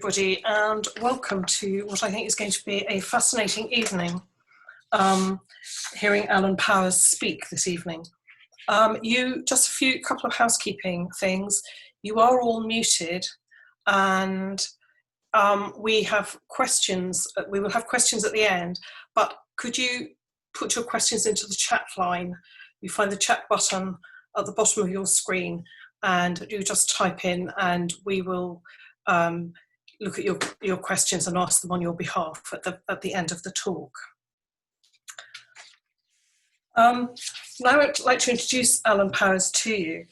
Everybody, and welcome to what I think is going to be a fascinating evening, hearing Alan Powers speak this evening. Just a couple of housekeeping things. You are all muted, and we have questions. We will have questions at the end, but could you put your questions into the chat line? You find the chat button at the bottom of your screen, and you just type in, and we will look at your questions and ask them on your behalf at the end of the talk. Now I'd like to introduce Alan Powers to you.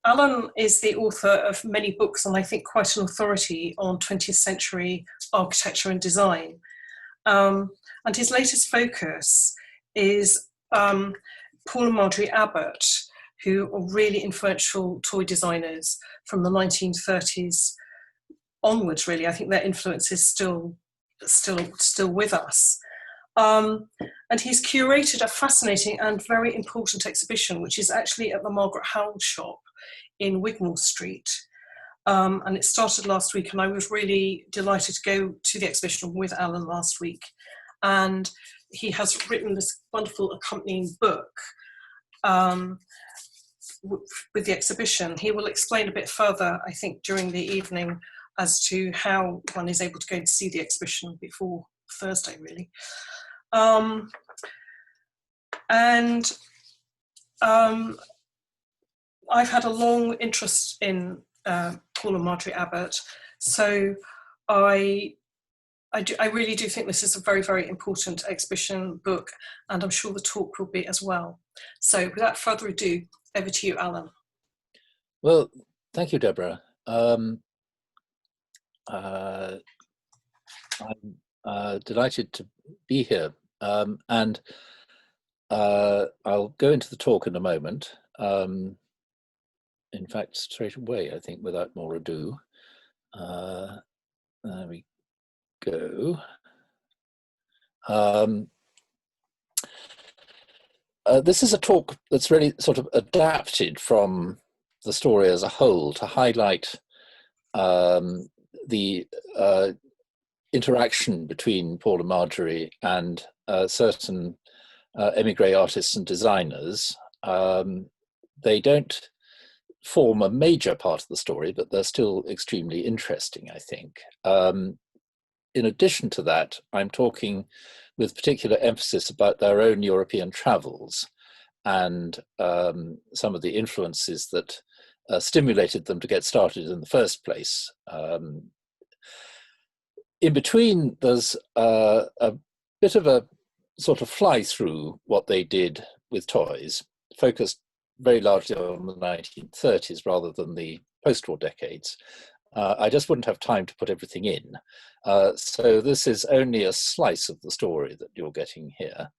Alan is the author of many books, and I think quite an authority on 20th century architecture and design. And his latest focus is Paul and Marjorie Abbatt, who are really influential toy designers from the 1930s onwards, really. I think their influence is still with us. And he's curated a fascinating and very important exhibition, which is actually at the Margaret Howell shop in Wigmore Street. And it started last week, and I was really delighted to go to the exhibition with Alan last week. And he has written this wonderful accompanying book with the exhibition. He will explain a bit further, I think, during the evening as to how one is able to go to see the exhibition before Thursday, really. I've had a long interest in Paul and Marjorie Abbatt, so I really do think this is a very, very important exhibition book, and I'm sure the talk will be as well. So without further ado, over to you, Alan. Well, thank you, Deborah. I'm delighted to be here, and I'll go into the talk in a moment. In fact, straight away, I think, without more ado. There we go. This is a talk that's really sort of adapted from the story as a whole to highlight the interaction between Paul and Marjorie and certain émigré artists and designers. They don't form a major part of the story, but they're still extremely interesting, I think. In addition to that, I'm talking with particular emphasis about their own European travels and some of the influences that stimulated them to get started in the first place. In between, there's a bit of a sort of fly through what they did with toys, focused very largely on the 1930s rather than the post-war decades. I just wouldn't have time to put everything in. So this is only a slice of the story that you're getting here.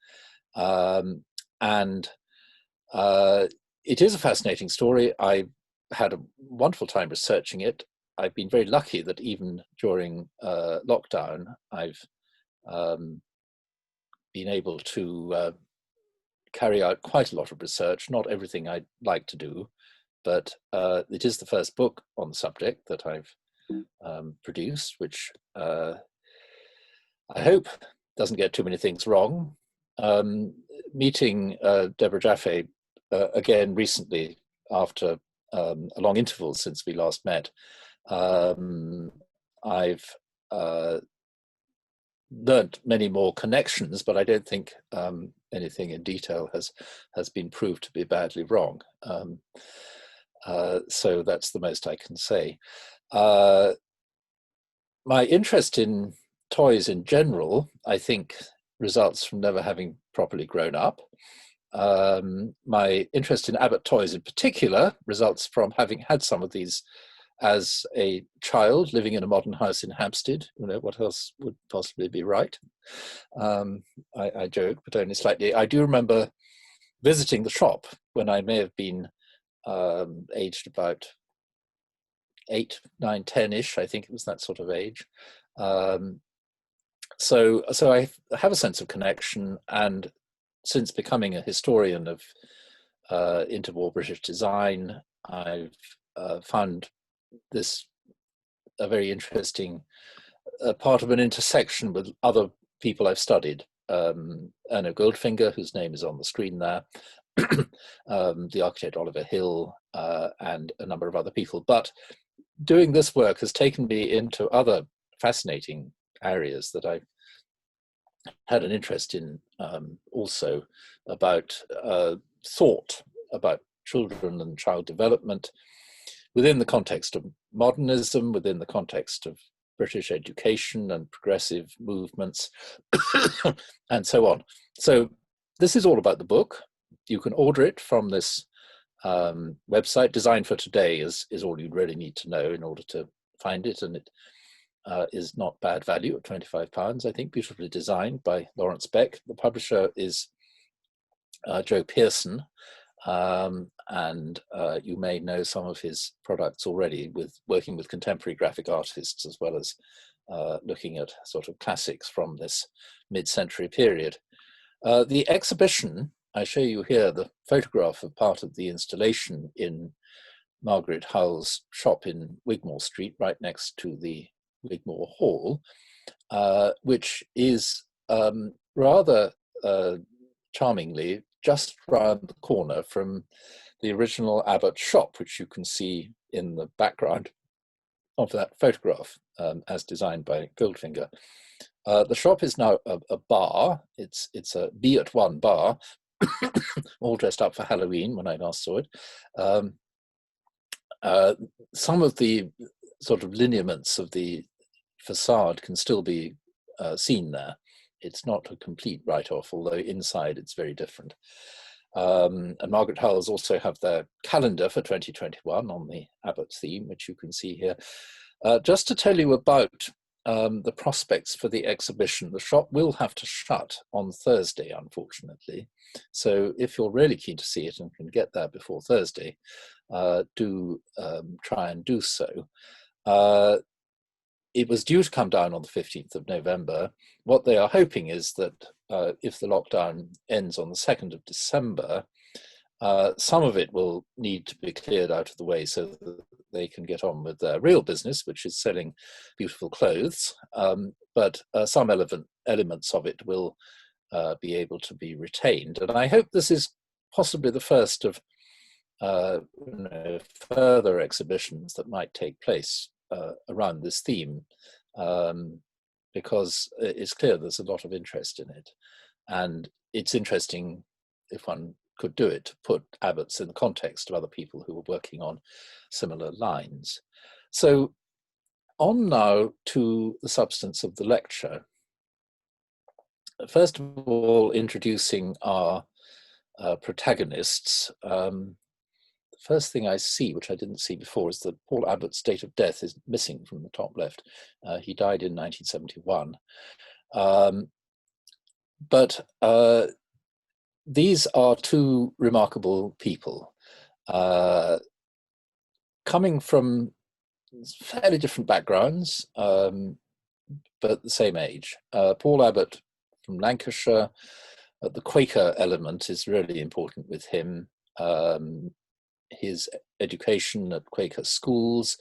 And it is a fascinating story. I had a wonderful time researching it. I've been very lucky that even during lockdown, I've been able to carry out quite a lot of research, not everything I'd like to do, but it is the first book on the subject that I've produced, which I hope doesn't get too many things wrong. Meeting Deborah Jaffe again recently after a long interval since we last met, I've learnt many more connections, but I don't think anything in detail has been proved to be badly wrong. So that's the most I can say. My interest in toys in general, I think, results from never having properly grown up. My interest in Abbatt Toys in particular results from having had some of these as a child living in a modern house in Hampstead. You know, what else would possibly be right? I joke, but only slightly. I do remember visiting the shop when I may have been aged about 8, 9, 10-ish. I think it was that sort of age. So I have a sense of connection, and since becoming a historian of interwar British design, I've found this a very interesting part of an intersection with other people I've studied. Erno Goldfinger, whose name is on the screen there, the architect Oliver Hill, and a number of other people. But doing this work has taken me into other fascinating areas that I had an interest in, also about thought about children and child development within the context of modernism, within the context of British education and progressive movements, and so on. So this is all about the book. You can order it from this website. Design for Today is all you really need to know in order to find it, and it is not bad value at £25, I think, beautifully designed by Lawrence Beck. The publisher is Joe Pearson, and you may know some of his products already, with working with contemporary graphic artists as well as looking at sort of classics from this mid-century period. The exhibition, I show you here the photograph of part of the installation in Margaret Howell's shop in Wigmore Street, right next to the Wigmore Hall, which is rather charmingly just round the corner from the original Abbatt shop, which you can see in the background of that photograph, as designed by Goldfinger. The shop is now a bar. It's a Be at One bar, all dressed up for Halloween when I last saw it. Some of the sort of lineaments of the facade can still be seen there. It's not a complete write-off, although inside it's very different. And Margaret Howell's also have their calendar for 2021 on the Abbatts theme, which you can see here. Just to tell you about the prospects for the exhibition, the shop will have to shut on Thursday, unfortunately. So if you're really keen to see it and can get there before Thursday, do try and do so. It was due to come down on the 15th of November. What they are hoping is that if the lockdown ends on the 2nd of December, some of it will need to be cleared out of the way so that they can get on with their real business, which is selling beautiful clothes. But some elements of it will be able to be retained. And I hope this is possibly the first of further exhibitions that might take place around this theme, because it's clear there's a lot of interest in it. And it's interesting, if one could do it, to put Abbatts in the context of other people who were working on similar lines. So on now to the substance of the lecture. First of all, introducing our protagonists. The first thing I see, which I didn't see before, is that Paul Abbatt's date of death is missing from the top left. He died in 1971. But these are two remarkable people, coming from fairly different backgrounds, but the same age. Paul Abbatt from Lancashire. The Quaker element is really important with him. His education at Quaker schools,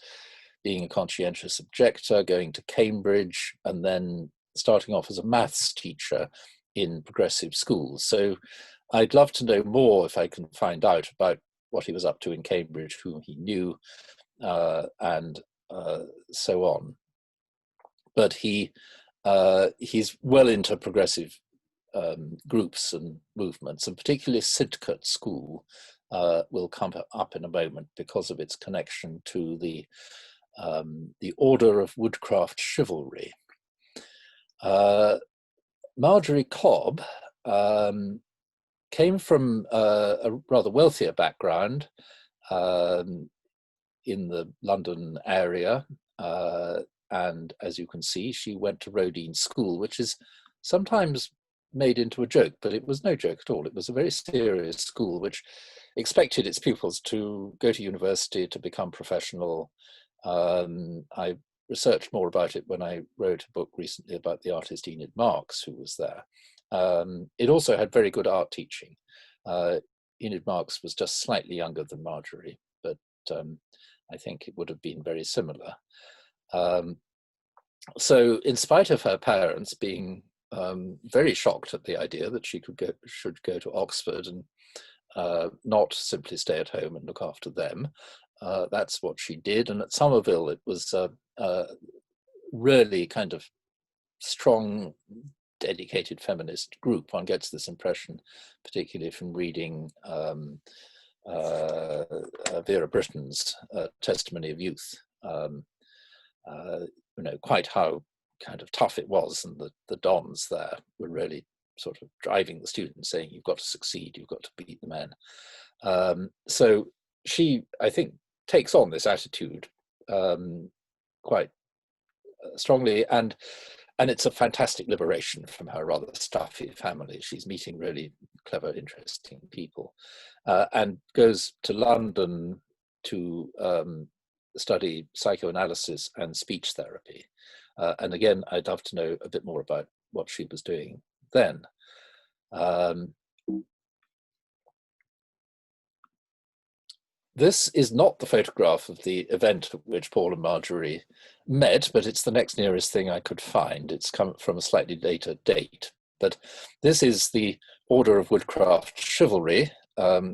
being a conscientious objector, going to Cambridge, and then starting off as a maths teacher in progressive schools. So I'd love to know more, if I can find out, about what he was up to in Cambridge, whom he knew, and so on. But he's well into progressive groups and movements, and particularly Sidcutt School will come up in a moment because of its connection to the order of woodcraft chivalry. Marjorie Cobb came from a rather wealthier background in the London area, and as you can see, she went to Rodine School, which is sometimes made into a joke, but it was no joke at all. It was a very serious school which expected its pupils to go to university, to become professional. I researched more about it when I wrote a book recently about the artist Enid Marks, who was there. It also had very good art teaching. Enid Marks was just slightly younger than Marjorie, but I think it would have been very similar. So in spite of her parents being very shocked at the idea that she should go to Oxford and not simply stay at home and look after them, that's what she did. And at Somerville, it was really kind of strong, dedicated feminist group. One gets this impression, particularly from reading Vera Britton's Testimony of Youth. Quite how kind of tough it was, and the dons there were really sort of driving the students, saying, you've got to succeed, you've got to beat the men. So she, I think, takes on this attitude quite strongly, and it's a fantastic liberation from her rather stuffy family. She's meeting really clever, interesting people, and goes to London to study psychoanalysis and speech therapy. And again, I'd love to know a bit more about what she was doing then. This is not the photograph of the event at which Paul and Marjorie met, but it's the next nearest thing I could find. It's come from a slightly later date. But this is the Order of Woodcraft Chivalry,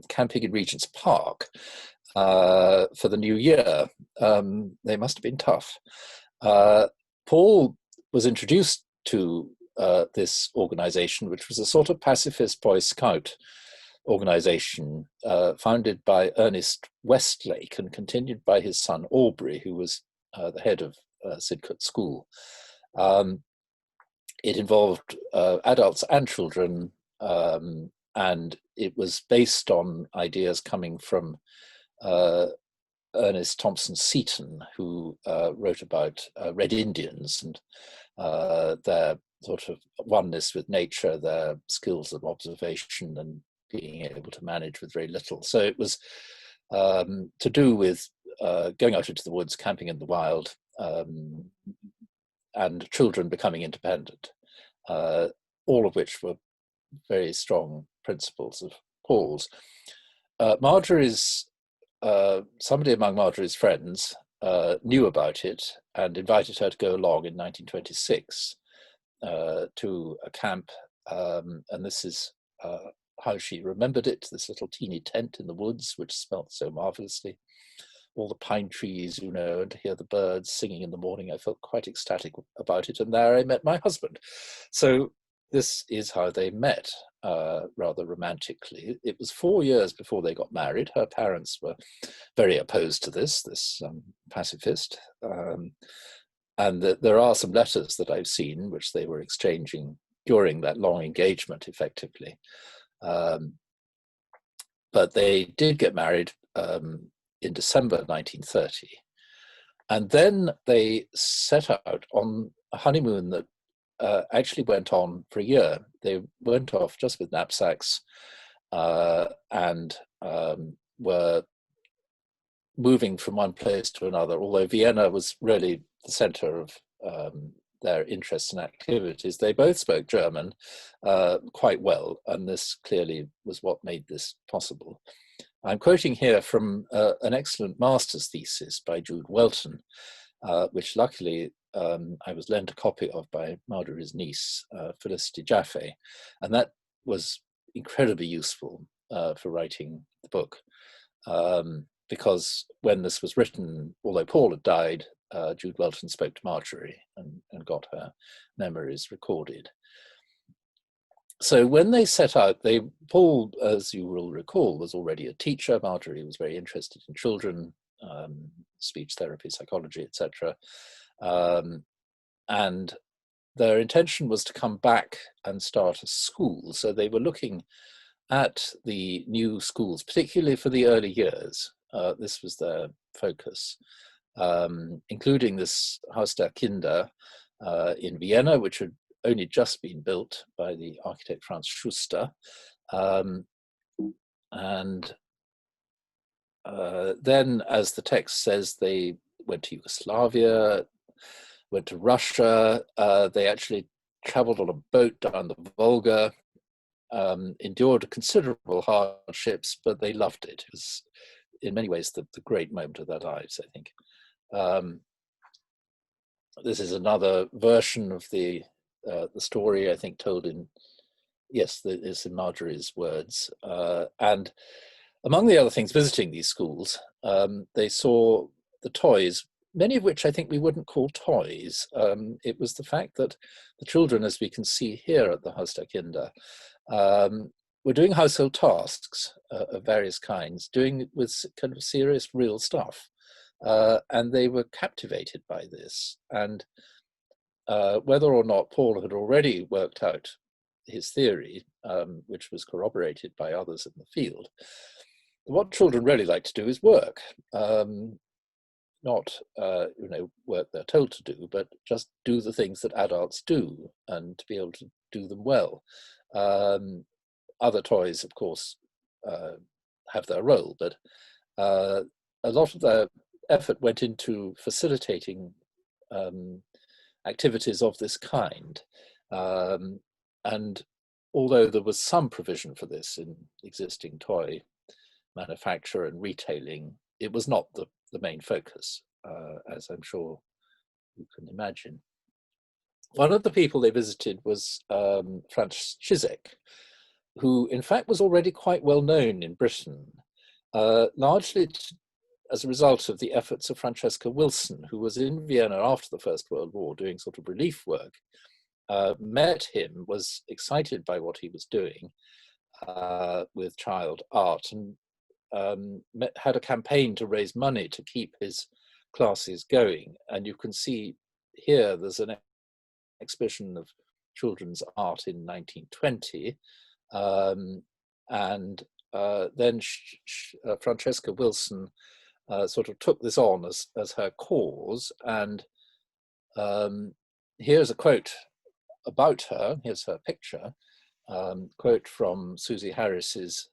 camping in Regent's Park for the new year. They must have been tough. Paul was introduced to this organization, which was a sort of pacifist Boy Scout organization founded by Ernest Westlake and continued by his son Aubrey, who was the head of Sidcutt School. It involved adults and children, and it was based on ideas coming from Ernest Thompson Seton, who wrote about Red Indians and their sort of oneness with nature, their skills of observation and being able to manage with very little. So it was to do with going out into the woods, camping in the wild, and children becoming independent, all of which were very strong principles of Paul's. Somebody among Marjorie's friends knew about it and invited her to go along in 1926 to a camp, and this is how she remembered it, this little teeny tent in the woods, which smelt so marvelously. All the pine trees, and to hear the birds singing in the morning, I felt quite ecstatic about it. And there I met my husband. So this is how they met, rather romantically. It was 4 years before they got married. Her parents were very opposed to this pacifist. And there are some letters that I've seen, which they were exchanging during that long engagement, effectively. But they did get married in December 1930. And then they set out on a honeymoon that actually went on for a year. They went off just with knapsacks and were moving from one place to another, although Vienna was really the center of their interests and activities. They both spoke German quite well, and this clearly was what made this possible. I'm quoting here from an excellent master's thesis by Jude Welton, which luckily I was lent a copy of by Marjorie's niece, Felicity Jaffe, and that was incredibly useful for writing the book, because when this was written, although Paul had died, Jude Welton spoke to Marjorie and got her memories recorded. So when they set out, Paul, as you will recall, was already a teacher. Marjorie was very interested in children, speech therapy, psychology, etc. And their intention was to come back and start a school. So they were looking at the new schools, particularly for the early years. This was their focus, including this Haus der Kinder in Vienna, which had only just been built by the architect Franz Schuster. Then, as the text says, they went to Yugoslavia, went to Russia. They actually traveled on a boat down the Volga, endured considerable hardships, but they loved it. It was, in many ways, the great moment of their lives, I think. This is another version of the story, I think, told in, yes, it's in Marjorie's words. And among the other things, visiting these schools, they saw the toys, many of which I think we wouldn't call toys. It was the fact that the children, as we can see here at the Haus der Kinder, were doing household tasks of various kinds, doing it with kind of serious, real stuff. And they were captivated by this. And whether or not Paul had already worked out his theory, which was corroborated by others in the field, what children really like to do is work. Not work they're told to do, but just do the things that adults do and to be able to do them well. Other toys, of course, have their role, but a lot of their effort went into facilitating activities of this kind. And although there was some provision for this in existing toy manufacture and retailing, it was not the main focus, as I'm sure you can imagine. One of the people they visited was Franz, who in fact was already quite well known in Britain, largely as a result of the efforts of Francesca Wilson, who was in Vienna after the First World War doing sort of relief work, met him, was excited by what he was doing with child art, and had a campaign to raise money to keep his classes going. And you can see here there's an exhibition of children's art in 1920, and then Francesca Wilson sort of took this on as her cause. And here's a quote about her. Here's her picture. Quote from Susie Harris's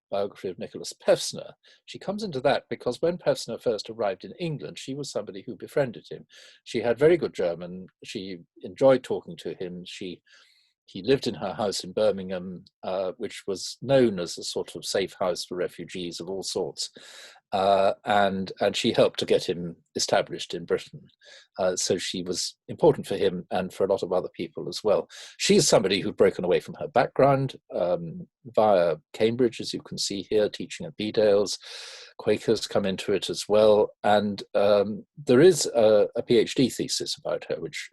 biography of Nicholas Pevsner. She comes into that because when Pevsner first arrived in England, she was somebody who befriended him. She had very good German. She enjoyed talking to him. He lived in her house in Birmingham, which was known as a sort of safe house for refugees of all sorts. And she helped to get him established in Britain. So she was important for him and for a lot of other people as well. She's somebody who'd broken away from her background via Cambridge, as you can see here, teaching at Bedales. Quakers come into it as well. And there is a PhD thesis about her, which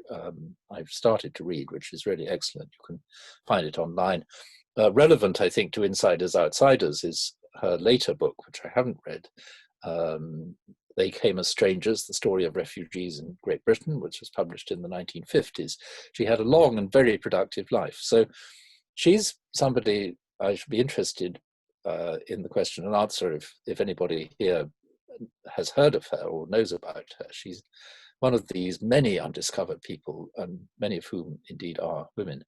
I've started to read, which is really excellent. You can find it online. Relevant, I think, to Insiders Outsiders is her later book, which I haven't read. They Came as Strangers, the story of refugees in Great Britain, which was published in the 1950s. She had a long and very productive life. So she's somebody I should be interested in the question and answer if anybody here has heard of her or knows about her. She's one of these many undiscovered people, and many of whom indeed are women.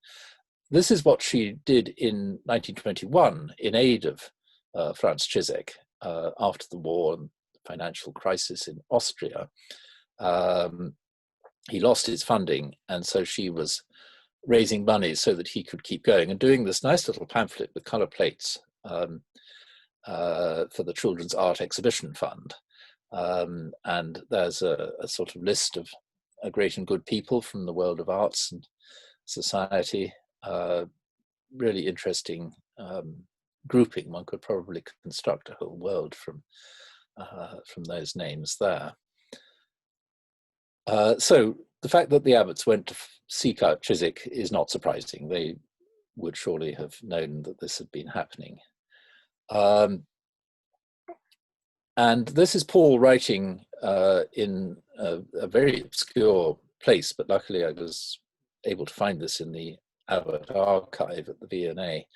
This is what she did in 1921 in aid of Franz Cizek after the war and financial crisis in Austria. He lost his funding, and so she was raising money so that he could keep going and doing this nice little pamphlet with color plates for the Children's Art Exhibition Fund. And there's a sort of list of great and good people from the world of arts and society. Really interesting grouping. One could probably construct a whole world from those names there. So the fact that the Abbats went to seek out Chiswick is not surprising. They would surely have known that this had been happening. And this is Paul writing in a very obscure place, but luckily I was able to find this in the Abbatt archive at the V&A,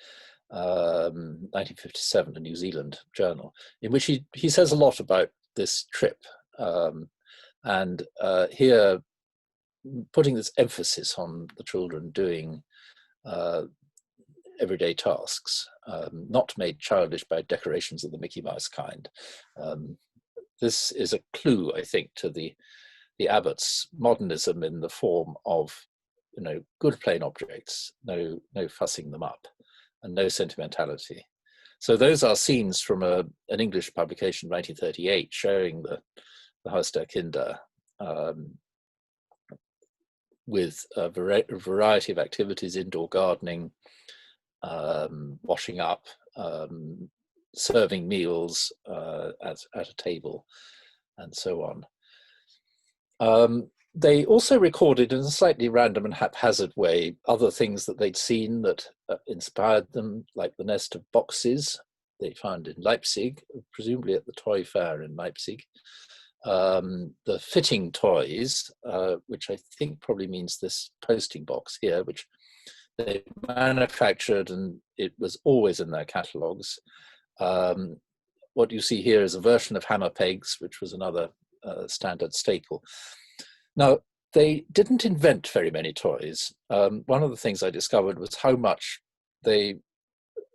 1957, a New Zealand journal, in which he says a lot about this trip. And here, putting this emphasis on the children doing everyday tasks, not made childish by decorations of the Mickey Mouse kind. This is a clue, I think, to the Abbatts' modernism in the form of, good plain objects, no fussing them up, and no sentimentality. So those are scenes from an English publication, 1938, showing the Haus der Kinder, with a variety of activities, indoor gardening, washing up, serving meals at a table, and so on. They also recorded in a slightly random and haphazard way other things that they'd seen that inspired them, like the nest of boxes they found in Leipzig, presumably at the toy fair in Leipzig. The fitting toys, which I think probably means this posting box here, which they manufactured, and it was always in their catalogues. What you see here is a version of hammer pegs, which was another standard staple. Now, they didn't invent very many toys. One of the things I discovered was how much they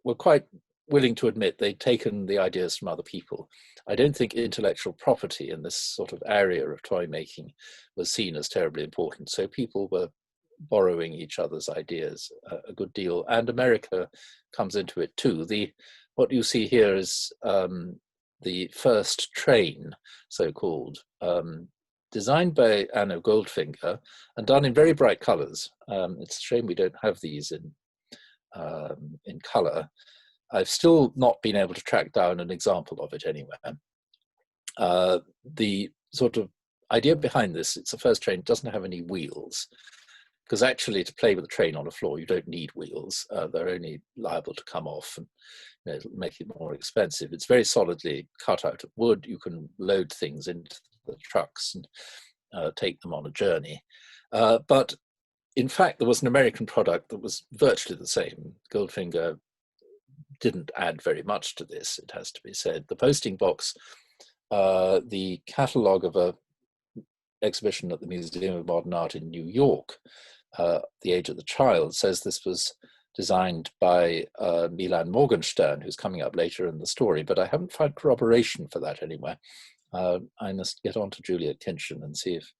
were quite willing to admit they'd taken the ideas from other people. I don't think intellectual property in this sort of area of toy making was seen as terribly important. So people were borrowing each other's ideas a good deal, and America comes into it too. What you see here is the first train, so-called, designed by Anno Goldfinger and done in very bright colors. It's a shame we don't have these in color. I've still not been able to track down an example of it anywhere. The sort of idea behind this, it's the first train, doesn't have any wheels, because actually to play with a train on a floor, you don't need wheels. They're only liable to come off and make it more expensive. It's very solidly cut out of wood. You can load things into the trucks and take them on a journey. But in fact, there was an American product that was virtually the same. Goldfinger didn't add very much to this, it has to be said. The posting box, the catalogue of a exhibition at the Museum of Modern Art in New York, The Age of the Child, says this was designed by Milan Morgenstern, who's coming up later in the story, but I haven't found corroboration for that anywhere. I must get on to Juliet Kinchin and see if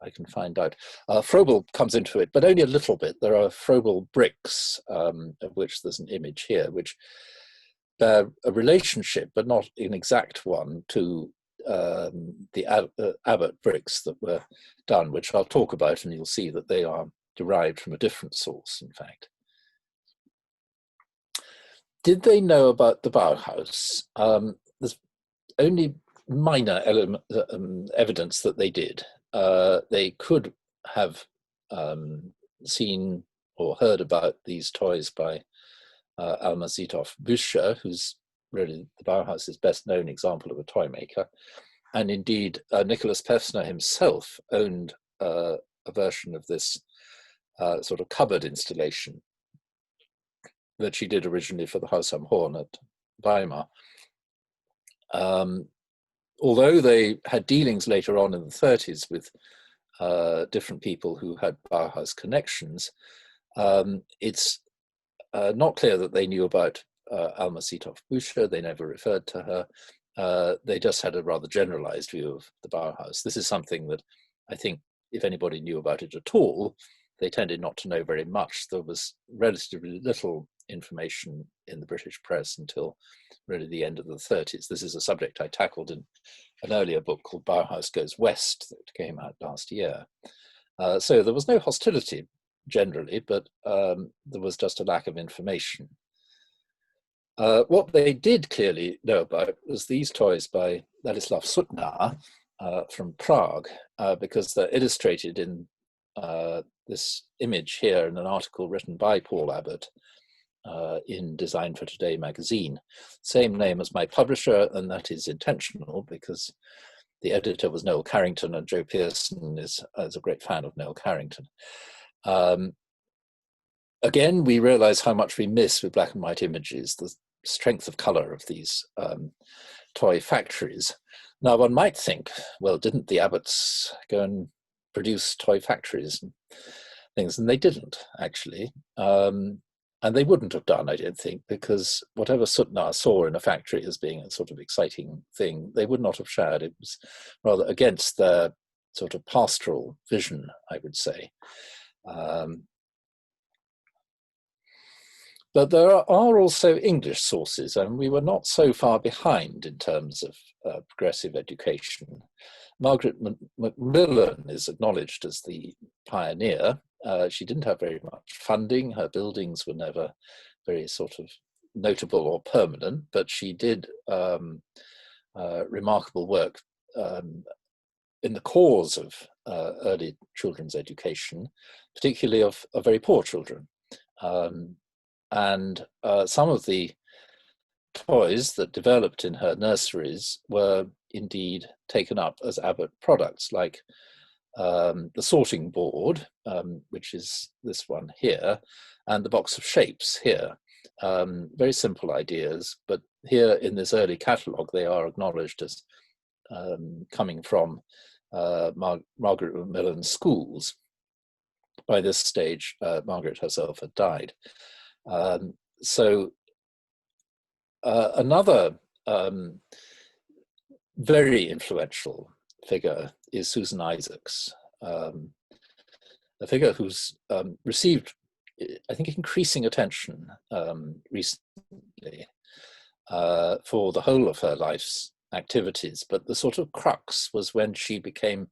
I can find out. Froebel comes into it, but only a little bit. There are Froebel bricks, of which there's an image here, which bear a relationship, but not an exact one, to the Abbatt bricks that were done, which I'll talk about, and you'll see that they are derived from a different source, in fact. Did they know about the Bauhaus? There's only minor evidence that they did. They could have seen or heard about these toys by Alma Sithoff-Büscher, who's really the Bauhaus's best known example of a toy maker. And indeed, Nicholas Pevsner himself owned a version of this sort of cupboard installation that she did originally for the Haus am Horn at Weimar. Although they had dealings later on in the 30s with different people who had Bauhaus connections, it's not clear that they knew about Alma Sithoff-Büscher. They never referred to her. They just had a rather generalized view of the Bauhaus. This is something that I think if anybody knew about it at all, they tended not to know very much. There was relatively little information in the British press until really the end of the 30s. This is a subject I tackled in an earlier book called Bauhaus Goes West that came out last year. So there was no hostility generally, but there was just a lack of information. What they did clearly know about was these toys by Ladislav Sutnar from Prague, because they're illustrated in this image here in an article written by Paul Abbatt in Design for Today magazine. Same name as my publisher, and that is intentional because the editor was Noel Carrington, and Joe Pearson is a great fan of Noel Carrington. Again, we realize how much we miss with black and white images, the strength of color of these toy factories. Now, one might think, well, didn't the Abbatts go and produce toy factories and things? And they didn't, actually. And they wouldn't have done, I don't think, because whatever Sutnar saw in a factory as being a sort of exciting thing, they would not have shared. It was rather against their sort of pastoral vision, I would say. But there are also English sources, and we were not so far behind in terms of progressive education. Margaret Macmillan is acknowledged as the pioneer. She didn't have very much funding. Her buildings were never very sort of notable or permanent, but she did remarkable work in the cause of early children's education, particularly of very poor children. And some of the toys that developed in her nurseries were indeed taken up as Abbatt products, like the sorting board, which is this one here, and the box of shapes here. Very simple ideas, but here in this early catalogue, they are acknowledged as coming from Margaret Macmillan's schools. By this stage, Margaret herself had died. Another very influential figure is Susan Isaacs, a figure who's received, I think, increasing attention recently for the whole of her life's activities. But the sort of crux was when she became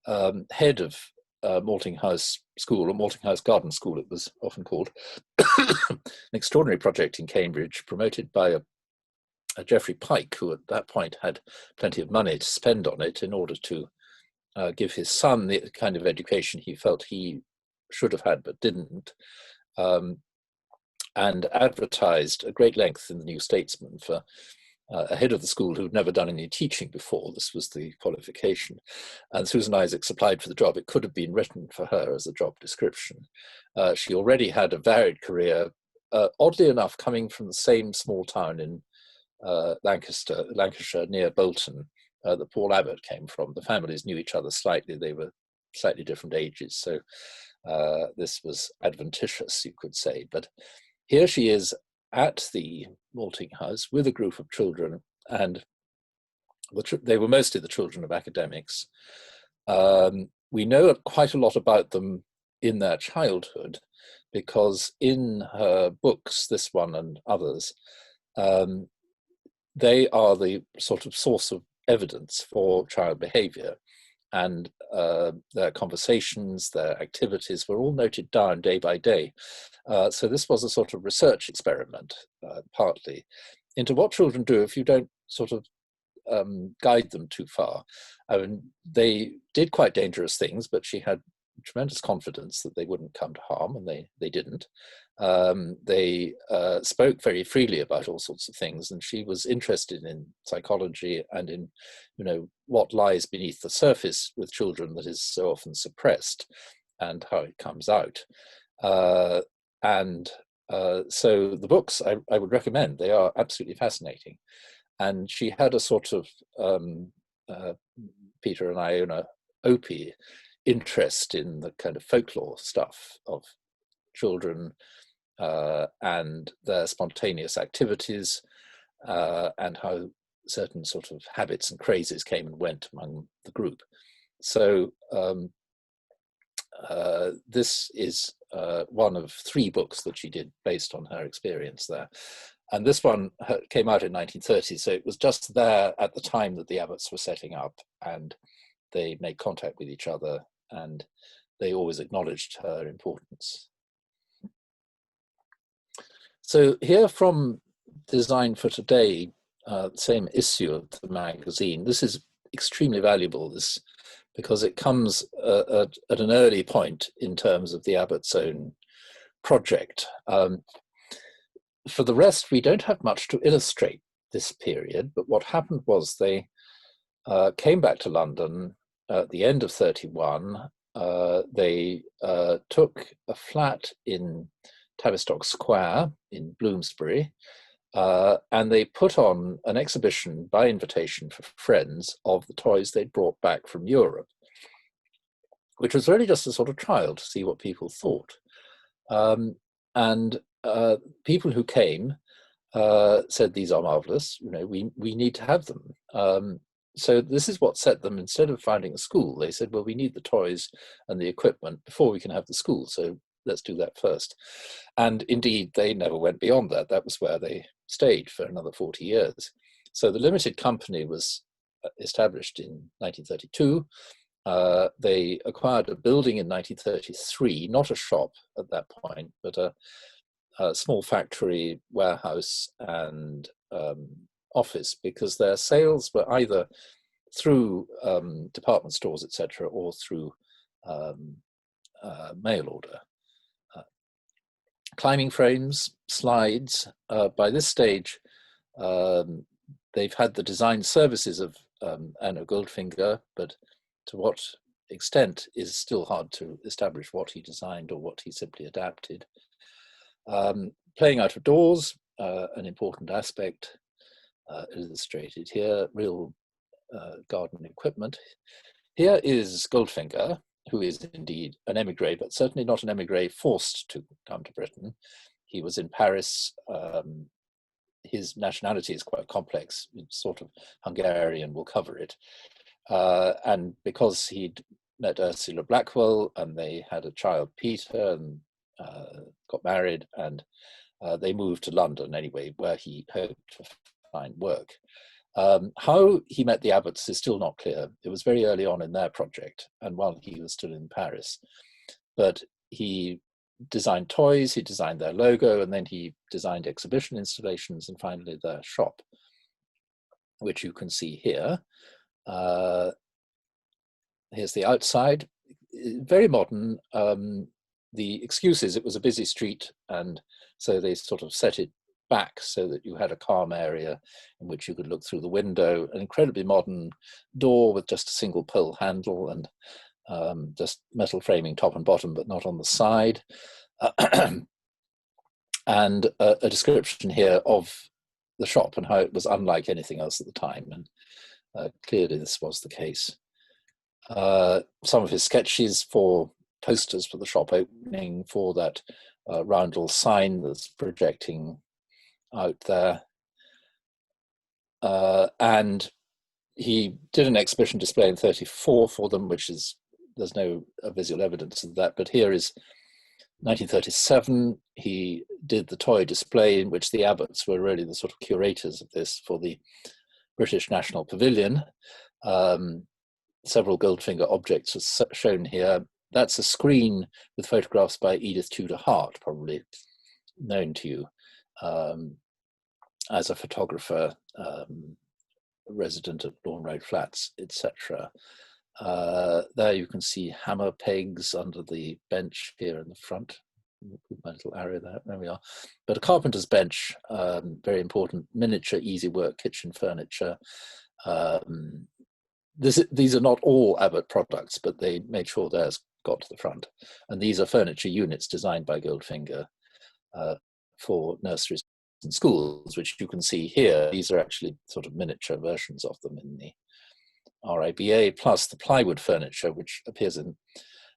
head of Maltinghouse School, or Maltinghouse Garden School it was often called, an extraordinary project in Cambridge promoted by a Geoffrey Pike, who at that point had plenty of money to spend on it in order to give his son the kind of education he felt he should have had but didn't, and advertised at great length in the New Statesman for a head of the school who'd never done any teaching before. This was the qualification. And Susan Isaacs applied for the job. It could have been written for her as a job description. She already had a varied career, oddly enough, coming from the same small town in Lancashire near Bolton that Paul Abbatt came from. The families knew each other slightly. They were slightly different ages. So this was adventitious, you could say. But here she is at the Maltinghouse with a group of children, and they were mostly the children of academics. We know quite a lot about them in their childhood, because in her books, this one and others, they are the sort of source of evidence for child behavior, and their conversations, their activities were all noted down day by day. So this was a sort of research experiment, partly, into what children do if you don't sort of guide them too far. I mean, they did quite dangerous things, but she had tremendous confidence that they wouldn't come to harm, and they didn't. They spoke very freely about all sorts of things, and she was interested in psychology and in, what lies beneath the surface with children that is so often suppressed, and how it comes out. So the books I would recommend. They are absolutely fascinating. And she had a sort of Peter and Iona Opie interest in the kind of folklore stuff of children and their spontaneous activities, and how certain sort of habits and crazes came and went among the group. So this is one of 3 books that she did based on her experience there. And this one came out in 1930, so it was just there at the time that the Abbatts were setting up, and they made contact with each other, and they always acknowledged her importance. So here from Design for Today, same issue of the magazine, this is extremely valuable, because it comes at an early point in terms of the Abbatt's own project. For the rest, we don't have much to illustrate this period, but what happened was they came back to London at the end of 31. They took a flat in Tavistock Square in Bloomsbury, and they put on an exhibition by invitation for friends of the toys they'd brought back from Europe, which was really just a sort of trial to see what people thought. And people who came said, these are marvelous, we need to have them. So this is what set them, instead of founding a school, they said, well, we need the toys and the equipment before we can have the school, so let's do that first. And indeed, they never went beyond that. That was where they stayed for another 40 years. So the limited company was established in 1932. They acquired a building in 1933, not a shop at that point, but a small factory, warehouse, and office, because their sales were either through department stores, etc., or through mail order. Climbing frames, slides. By this stage, they've had the design services of Anno Goldfinger, but to what extent is still hard to establish what he designed or what he simply adapted. Playing out of doors, an important aspect, illustrated here, real garden equipment. Here is Goldfinger, who is indeed an emigre, but certainly not an emigre forced to come to Britain. He was in Paris. His nationality is quite complex, it's sort of Hungarian, we'll cover it. And because he'd met Ursula Blackwell and they had a child, Peter, and got married, and they moved to London anyway, where he hoped to find work. How he met the Abbatts is still not clear. It was very early on in their project and while he was still in Paris. But he designed toys, he designed their logo, and then he designed exhibition installations and finally their shop, which you can see here. Here's the outside, very modern. The excuse is it was a busy street, and so they sort of set it back so that you had a calm area in which you could look through the window. An incredibly modern door with just a single pearl handle and just metal framing top and bottom, but not on the side. And a description here of the shop and how it was unlike anything else at the time. And clearly this was the case. Some of his sketches for posters for the shop opening, for that roundel sign that's projecting out there. And he did an exhibition display in 34 for them, which is, there's no visual evidence of that, but here is 1937. He did the toy display in which the Abbatts were really the sort of curators of this for the British National Pavilion. Several Goldfinger objects are shown here. That's a screen with photographs by Edith Tudor Hart, probably known to you as a photographer, resident at Lawn Road Flats, etc. There you can see hammer pegs under the bench here in the front. My little arrow there we are. But a carpenter's bench, very important, miniature, easy work, kitchen furniture. These are not all Abbatt products, but they made sure theirs got to the front. And these are furniture units designed by Goldfinger for nurseries and schools, which you can see here. These are actually sort of miniature versions of them in the RIBA, plus the plywood furniture, which appears in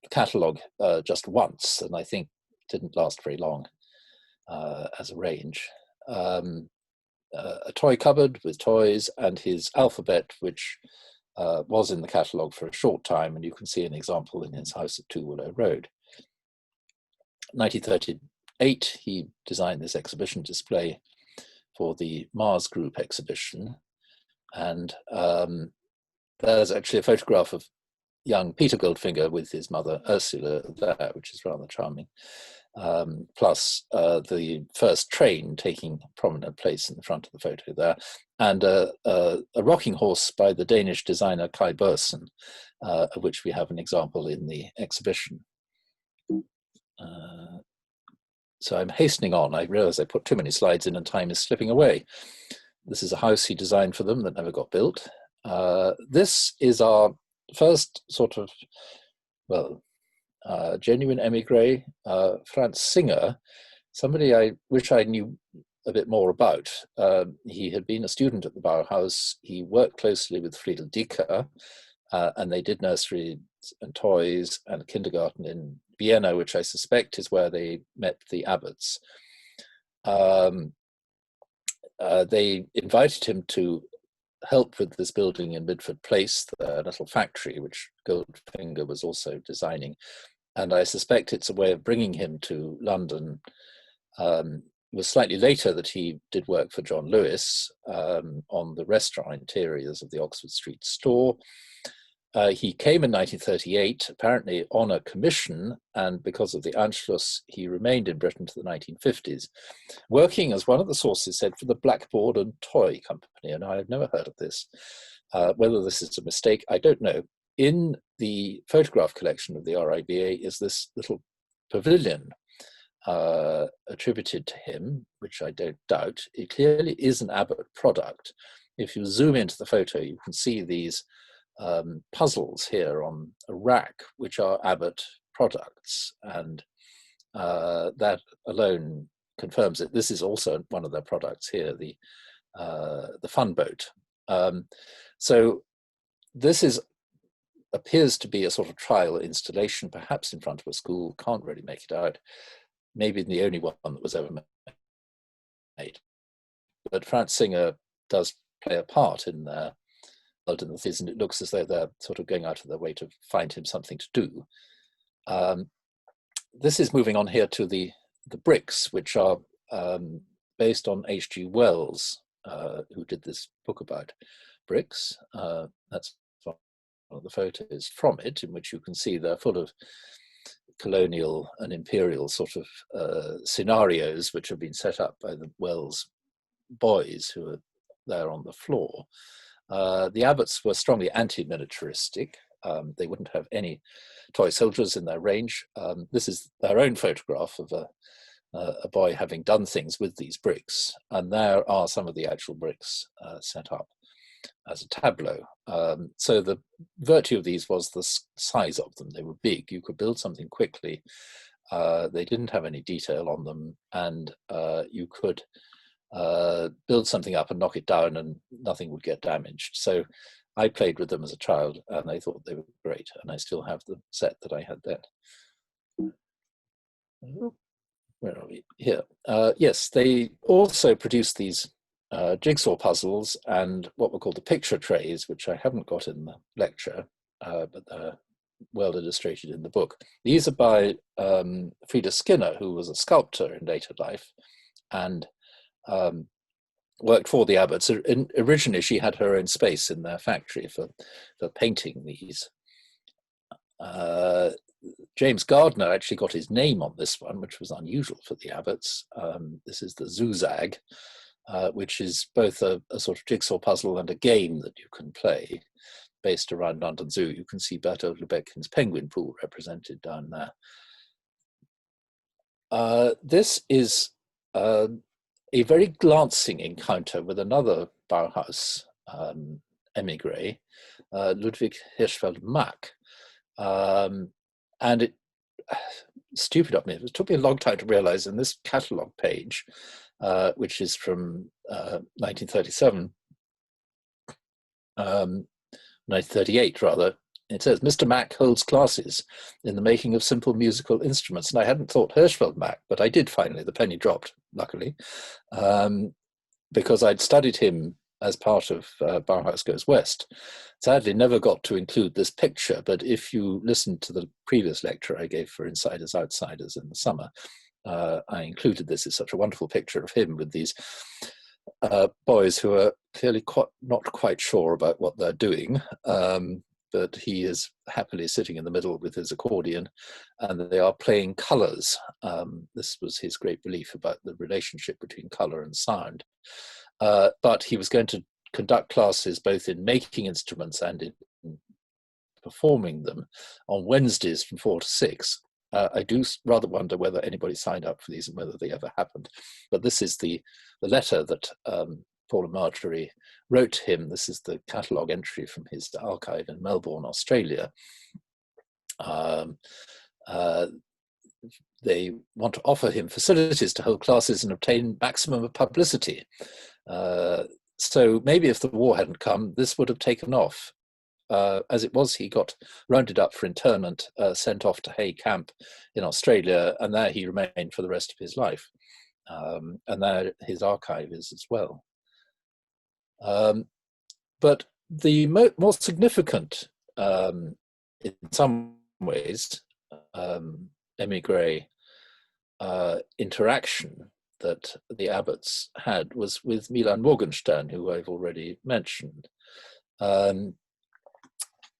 the catalogue just once, and I think didn't last very long as a range. A toy cupboard with toys, and his alphabet, which was in the catalogue for a short time, and you can see an example in his house at 2 Willow Road. 1938, he designed this exhibition display for the Mars Group exhibition, and there's actually a photograph of young Peter Goldfinger with his mother Ursula there, which is rather charming. Plus the first train taking a prominent place in the front of the photo there, and a rocking horse by the Danish designer Kai Børsen, of which we have an example in the exhibition. So I'm hastening on. I realize I put too many slides in and time is slipping away. This is a house he designed for them that never got built. This is our first sort of, well, genuine emigre, Franz Singer, somebody I wish I knew a bit more about. He had been a student at the Bauhaus. He worked closely with Friedel Dicker, and they did nurseries and toys and kindergarten in Vienna, which I suspect is where they met the Abbatts. They invited him to help with this building in Midford Place, the little factory, which Goldfinger was also designing. And I suspect it's a way of bringing him to London was slightly later that he did work for John Lewis on the restaurant interiors of the Oxford Street store. He came in 1938, apparently on a commission, and because of the Anschluss, he remained in Britain to the 1950s, working, as one of the sources said, for the Blackboard and Toy Company, and I have never heard of this. Whether this is a mistake, I don't know. In the photograph collection of the RIBA is this little pavilion attributed to him, which I don't doubt. It clearly is an Abbatt product. If you zoom into the photo, you can see these puzzles here on a rack, which are Abbatt products, and that alone confirms it. This is also one of their products here, the fun boat. So this appears to be a sort of trial installation, perhaps in front of a school. Can't really make it out. Maybe the only one that was ever made. But Franz Singer does play a part in there. In the season, it looks as though they're sort of going out of their way to find him something to do. This is moving on here to the bricks, which are based on H.G. Wells, who did this book about bricks. That's one of the photos from it, in which you can see they're full of colonial and imperial sort of scenarios, which have been set up by the Wells boys who are there on the floor. The Abbatts were strongly anti-militaristic. They wouldn't have any toy soldiers in their range. This is their own photograph of a boy having done things with these bricks, and there are some of the actual bricks set up as a tableau. So the virtue of these was the size of them. They were big. You could build something quickly. They didn't have any detail on them, and you could build something up and knock it down and nothing would get damaged. So I played with them as a child and I thought they were great, and I still have the set that I had then. Where are we? Here. Yes, they also produced these jigsaw puzzles and what were called the picture trays, which I haven't got in the lecture, but they're well illustrated in the book. These are by Frida Skinner, who was a sculptor in later life and worked for the Abbatts. Originally, she had her own space in their factory for painting these. James Gardner actually got his name on this one, which was unusual for the Abbatts. This is the Zuzag, which is both a sort of jigsaw puzzle and a game that you can play based around London Zoo. You can see Bertolt Lubetkin's penguin pool represented down there. This is a very glancing encounter with another Bauhaus emigre, Ludwig Hirschfeld-Mack. And stupid of me, it took me a long time to realize in this catalogue page, which is from 1937, 1938 rather, it says, Mr. Mack holds classes in the making of simple musical instruments. And I hadn't thought Hirschfeld-Mack, but I did finally, the penny dropped, luckily, because I'd studied him as part of Bauhaus Goes West. Sadly, never got to include this picture, but if you listened to the previous lecture I gave for Insiders Outsiders in the summer, I included this as such a wonderful picture of him with these boys who are clearly not quite sure about what they're doing, but he is happily sitting in the middle with his accordion, and they are playing colours. This was his great belief about the relationship between colour and sound. But he was going to conduct classes both in making instruments and in performing them on Wednesdays from 4 to 6. I do rather wonder whether anybody signed up for these and whether they ever happened. But this is the letter that Paul and Marjorie wrote to him. This is the catalogue entry from his archive in Melbourne, Australia. They want to offer him facilities to hold classes and obtain maximum of publicity. So maybe if the war hadn't come, this would have taken off. As it was, he got rounded up for internment, sent off to Hay Camp in Australia, and there he remained for the rest of his life. And there his archive is as well. But the more significant, in some ways, emigre interaction that the Abbatts had was with Milan Morgenstern, who I've already mentioned.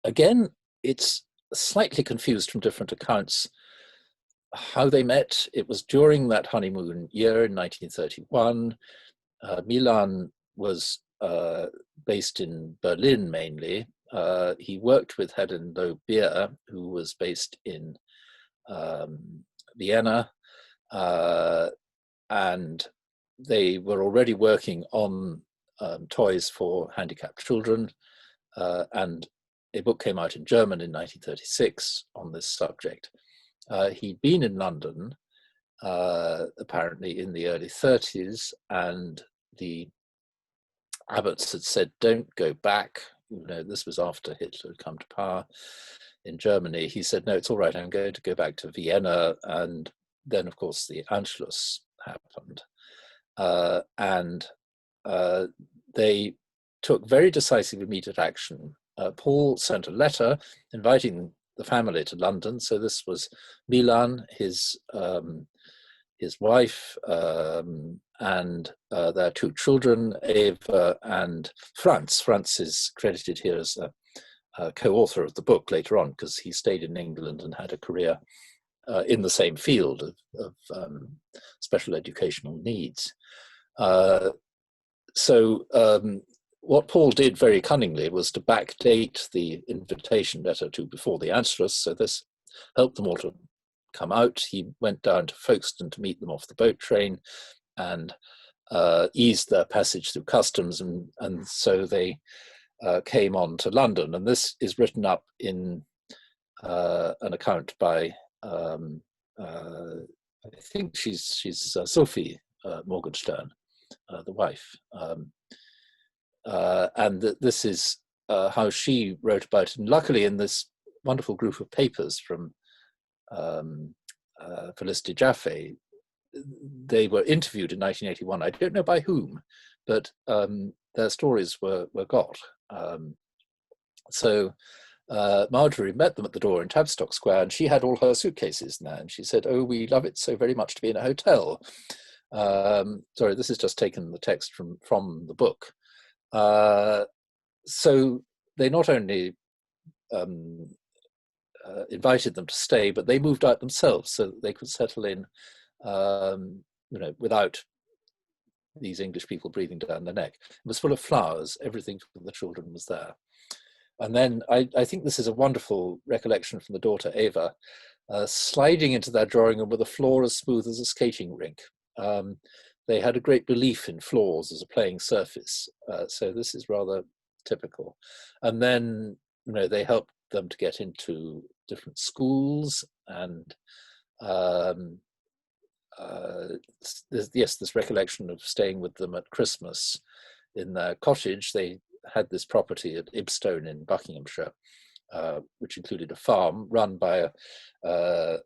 Again, it's slightly confused from different accounts how they met. It was during that honeymoon year in 1931. Milan was based in Berlin mainly. He worked with Helen Lobeer, who was based in Vienna, and they were already working on toys for handicapped children, and a book came out in German in 1936 on this subject. He'd been in London apparently in the early 30s, and the Abbatts had said, don't go back. You know, this was after Hitler had come to power in Germany. He said, no, it's all right, I'm going to go back to Vienna. And then, of course, the Anschluss happened. They took very decisive immediate action. Paul sent a letter inviting the family to London. So this was Milan, his wife, and their two children, Eva and Franz. Franz is credited here as a co-author of the book later on, because he stayed in England and had a career in the same field of special educational needs. What Paul did very cunningly was to backdate the invitation letter to before the Anschluss, so this helped them all to come out. He went down to Folkestone to meet them off the boat train and eased their passage through customs, and so they came on to London. And this is written up in an account by, I think she's Sophie Morgenstern, the wife. This is how she wrote about it. And luckily, in this wonderful group of papers from Felicity Jaffe, they were interviewed in 1981. I don't know by whom, but their stories were got. Marjorie met them at the door in Tavistock Square, and she had all her suitcases in there. And she said, "Oh, we love it so very much to be in a hotel." Sorry, this is just taken the text from the book. So they not only invited them to stay, but they moved out themselves so that they could settle in, without these English people breathing down their neck. It was full of flowers. Everything for the children was there. And then I think this is a wonderful recollection from the daughter, Eva, sliding into their drawing room with a floor as smooth as a skating rink. They had a great belief in floors as a playing surface. So this is rather typical. And then, they helped them to get into different schools, and this recollection of staying with them at Christmas in their cottage. They had this property at Ibstone in Buckinghamshire, which included a farm run by a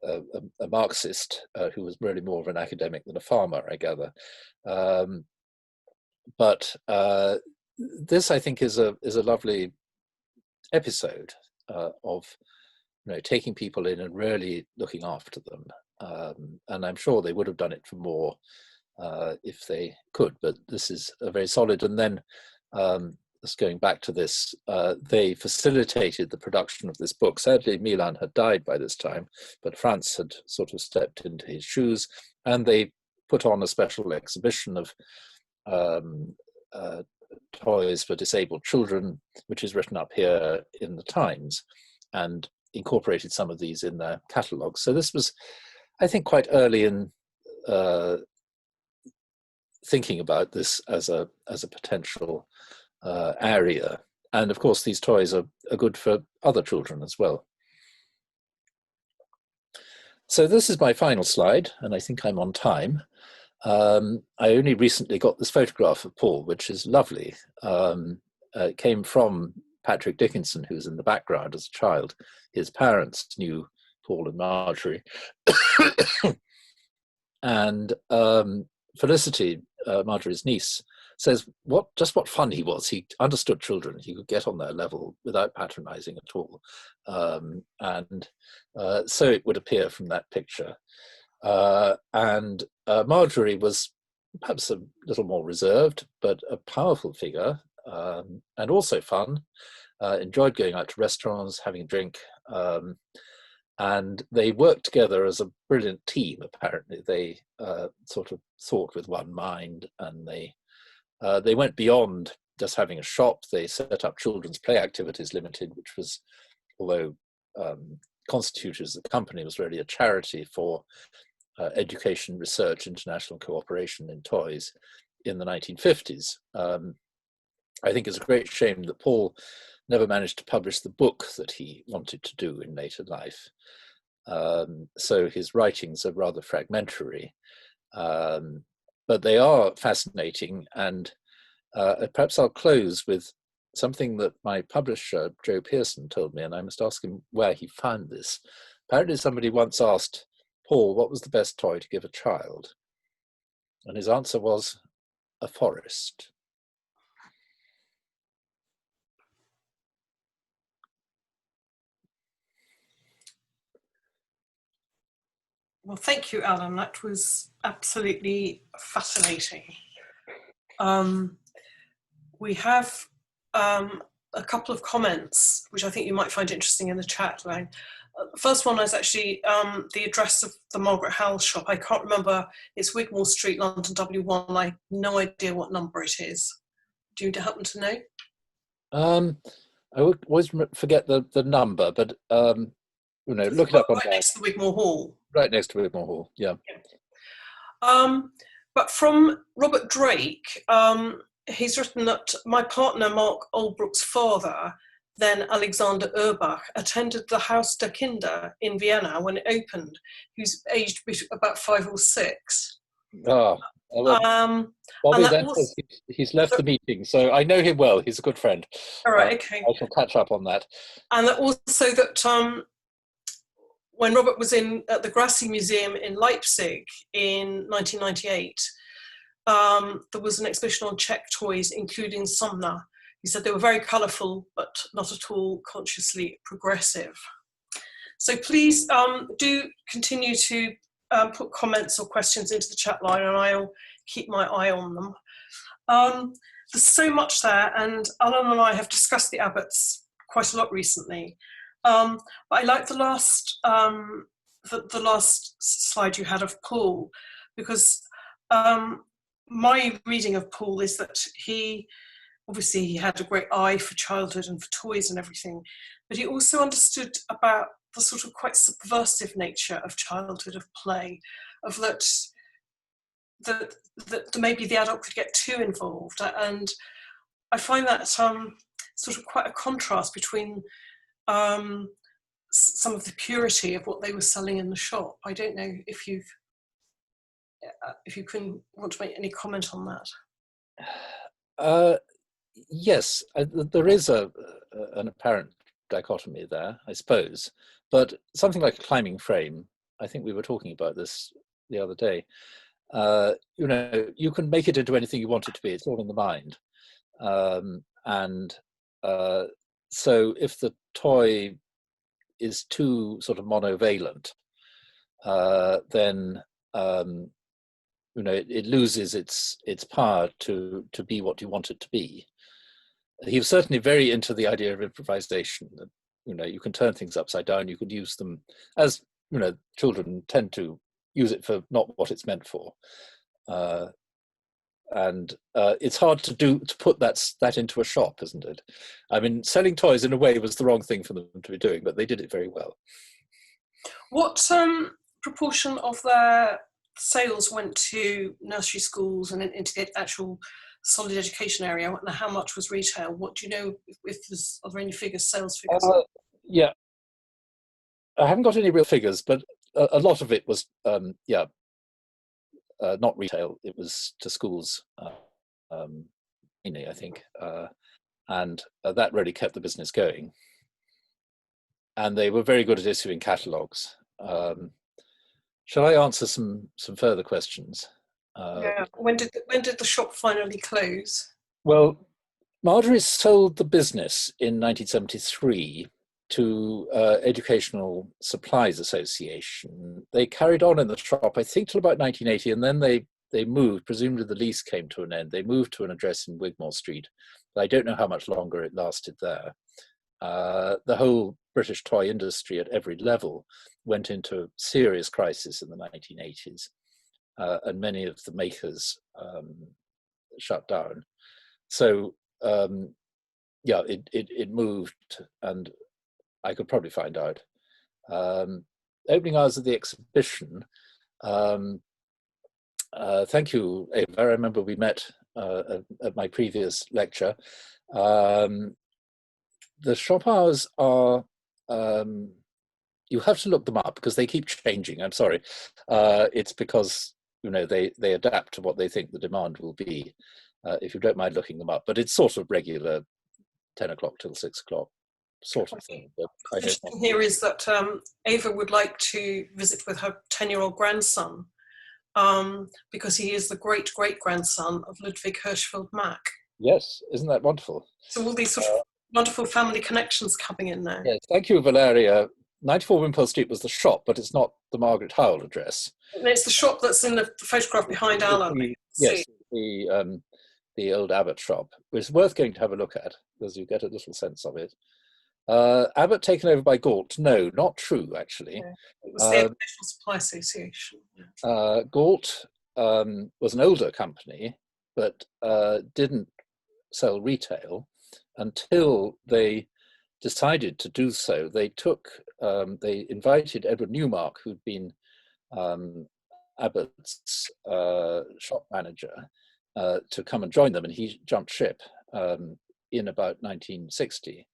Marxist who was really more of an academic than a farmer, I gather. But this, I think, is a lovely episode of taking people in and really looking after them. And I'm sure they would have done it for more if they could, but this is a very solid. And then just going back to this, they facilitated the production of this book. Sadly, Milan had died by this time, but Franz had sort of stepped into his shoes, and they put on a special exhibition of toys for disabled children, which is written up here in the Times, and incorporated some of these in their catalogue. So this was, I think, quite early in thinking about this as a potential area. And of course, these toys are good for other children as well. So this is my final slide, and I think I'm on time. I only recently got this photograph of Paul, which is lovely. It came from Patrick Dickinson, who was in the background as a child. His parents knew Paul and Marjorie. And Felicity, Marjorie's niece, says just what fun he was. He understood children. He could get on their level without patronizing at all. So it would appear from that picture. And Marjorie was perhaps a little more reserved, but a powerful figure, and also fun. Enjoyed going out to restaurants, having a drink, and they worked together as a brilliant team. Apparently, they sort of thought with one mind, and they went beyond just having a shop. They set up Children's Play Activities Limited, which was, although constituted as a company, was really a charity for education, research, international cooperation in toys in the 1950s. I think it's a great shame that Paul never managed to publish the book that he wanted to do in later life. So his writings are rather fragmentary, but they are fascinating. And perhaps I'll close with something that my publisher, Joe Pearson, told me, and I must ask him where he found this. Apparently somebody once asked Paul, what was the best toy to give a child? And his answer was a forest. Well, thank you, Alan. That was absolutely fascinating. We have a couple of comments, which I think you might find interesting in the chat line. The first one is actually the address of the Margaret Howell shop. I can't remember. It's Wigmore Street, London, W1. I have no idea what number it is. Do you happen to know? I would always forget the number, but look it up on right next to the Wigmore Hall. Right next to Wigmore Hall, yeah. But from Robert Drake, he's written that my partner Mark Oldbrook's father, then Alexander Urbach, attended the Haus der Kinder in Vienna when it opened. He was aged about 5 or 6. Bobby then says he's left the meeting, so I know him well. He's a good friend. All right, okay. I shall catch up on that. And also that when Robert was at the Grassi Museum in Leipzig in 1998, there was an exhibition on Czech toys, including Somna. He said they were very colourful, but not at all consciously progressive. So please do continue to put comments or questions into the chat line, and I'll keep my eye on them. There's so much there, and Alan and I have discussed the Abbatts quite a lot recently. But I like the last slide you had of Paul, because my reading of Paul is that he had a great eye for childhood and for toys and everything, but he also understood about the sort of quite subversive nature of childhood, of play, of that maybe the adult could get too involved. And I find that sort of quite a contrast between some of the purity of what they were selling in the shop. I don't know if you want to make any comment on that. Yes, there is an apparent dichotomy there, I suppose. But something like a climbing frame, I think we were talking about this the other day. You can make it into anything you want it to be. It's all in the mind. So if the toy is too sort of monovalent, then it loses its power to be what you want it to be. He was certainly very into the idea of improvisation. That you can turn things upside down. You could use them, as children tend to use it for not what it's meant for. And it's hard to put that into a shop, isn't it? I mean, selling toys in a way was the wrong thing for them to be doing, but they did it very well. What proportion of their sales went to nursery schools and into the actual solid education area? I don't know how much was retail. What do you know? Are there any sales figures? Yeah, I haven't got any real figures, but a lot of it was not retail. It was to schools, mainly, I think, and that really kept the business going. And they were very good at issuing catalogues. Shall I answer some further questions? Yeah. When did the shop finally close? Well, Marjorie sold the business in 1973 to Educational Supplies Association. They carried on in the shop, I think, till about 1980, and then they they moved, presumably the lease came to an end, they moved to an address in Wigmore Street, but I don't know how much longer it lasted there. The whole British toy industry at every level went into serious crisis in the 1980s, and many of the makers shut down. So yeah, it moved, and I could probably find out. Opening hours of the exhibition. Thank you, Ava. I remember we met at my previous lecture. The shop hours are, you have to look them up because they keep changing. I'm sorry. It's because, you know, they adapt to what they think the demand will be, if you don't mind looking them up. But it's sort of regular 10 o'clock till 6 o'clock sort of thing. But I don't know. Here is that Ava would like to visit with her 10-year-old grandson, because he is the great-great-grandson of Ludwig Hirschfeld-Mack. Yes, isn't that wonderful? So all these sort of wonderful family connections coming in there. Yes, thank you, Valeria. 94 Wimpole Street was the shop, but it's not the Margaret Howell address. And it's the shop that's in the photograph behind Alan. Yes, the old Abbatt shop. It's worth going to have a look at because you get a little sense of it. Abbatt taken over by Galt? No, not true, actually. Yeah. It was the Educational Supply Association. Galt was an older company, but didn't sell retail until they decided to do so. They invited Edward Newmark, who'd been Abbatt's shop manager, to come and join them, and he jumped ship in about 1960.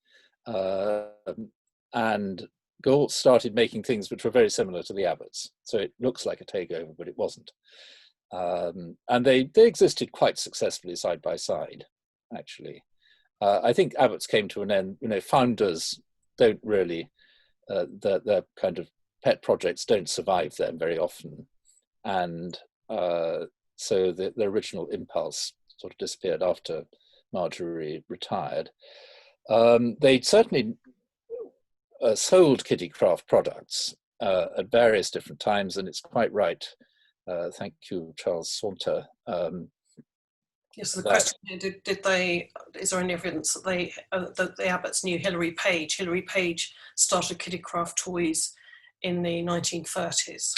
And Galt started making things which were very similar to the Abbatts. So it looks like a takeover, but it wasn't. And they existed quite successfully side by side, actually. I think Abbatts came to an end. You know, founders don't really, their kind of pet projects don't survive them very often. And so the original impulse sort of disappeared after Marjorie retired. They certainly sold Kittycraft products at various different times, and it's quite right. Thank you, Charles Saunter. Yes, so the question here, did they? Is there any evidence that that the Abbatts knew Hilary Page? Hilary Page started Kittycraft Toys in the 1930s.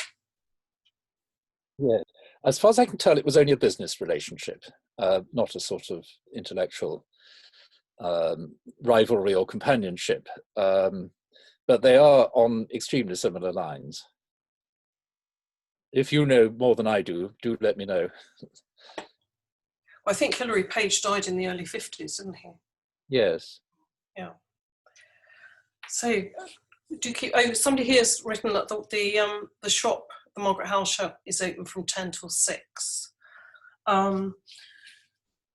Yeah, as far as I can tell, it was only a business relationship, not a sort of intellectual rivalry or companionship. But they are on extremely similar lines. If you know more than I do let me know. I think Hilary Page died in the early 50s, didn't he? Yes. Yeah. So, do you keep? Oh, somebody here has written that the shop, the Margaret Howell shop, is open from 10 till 6. Alan,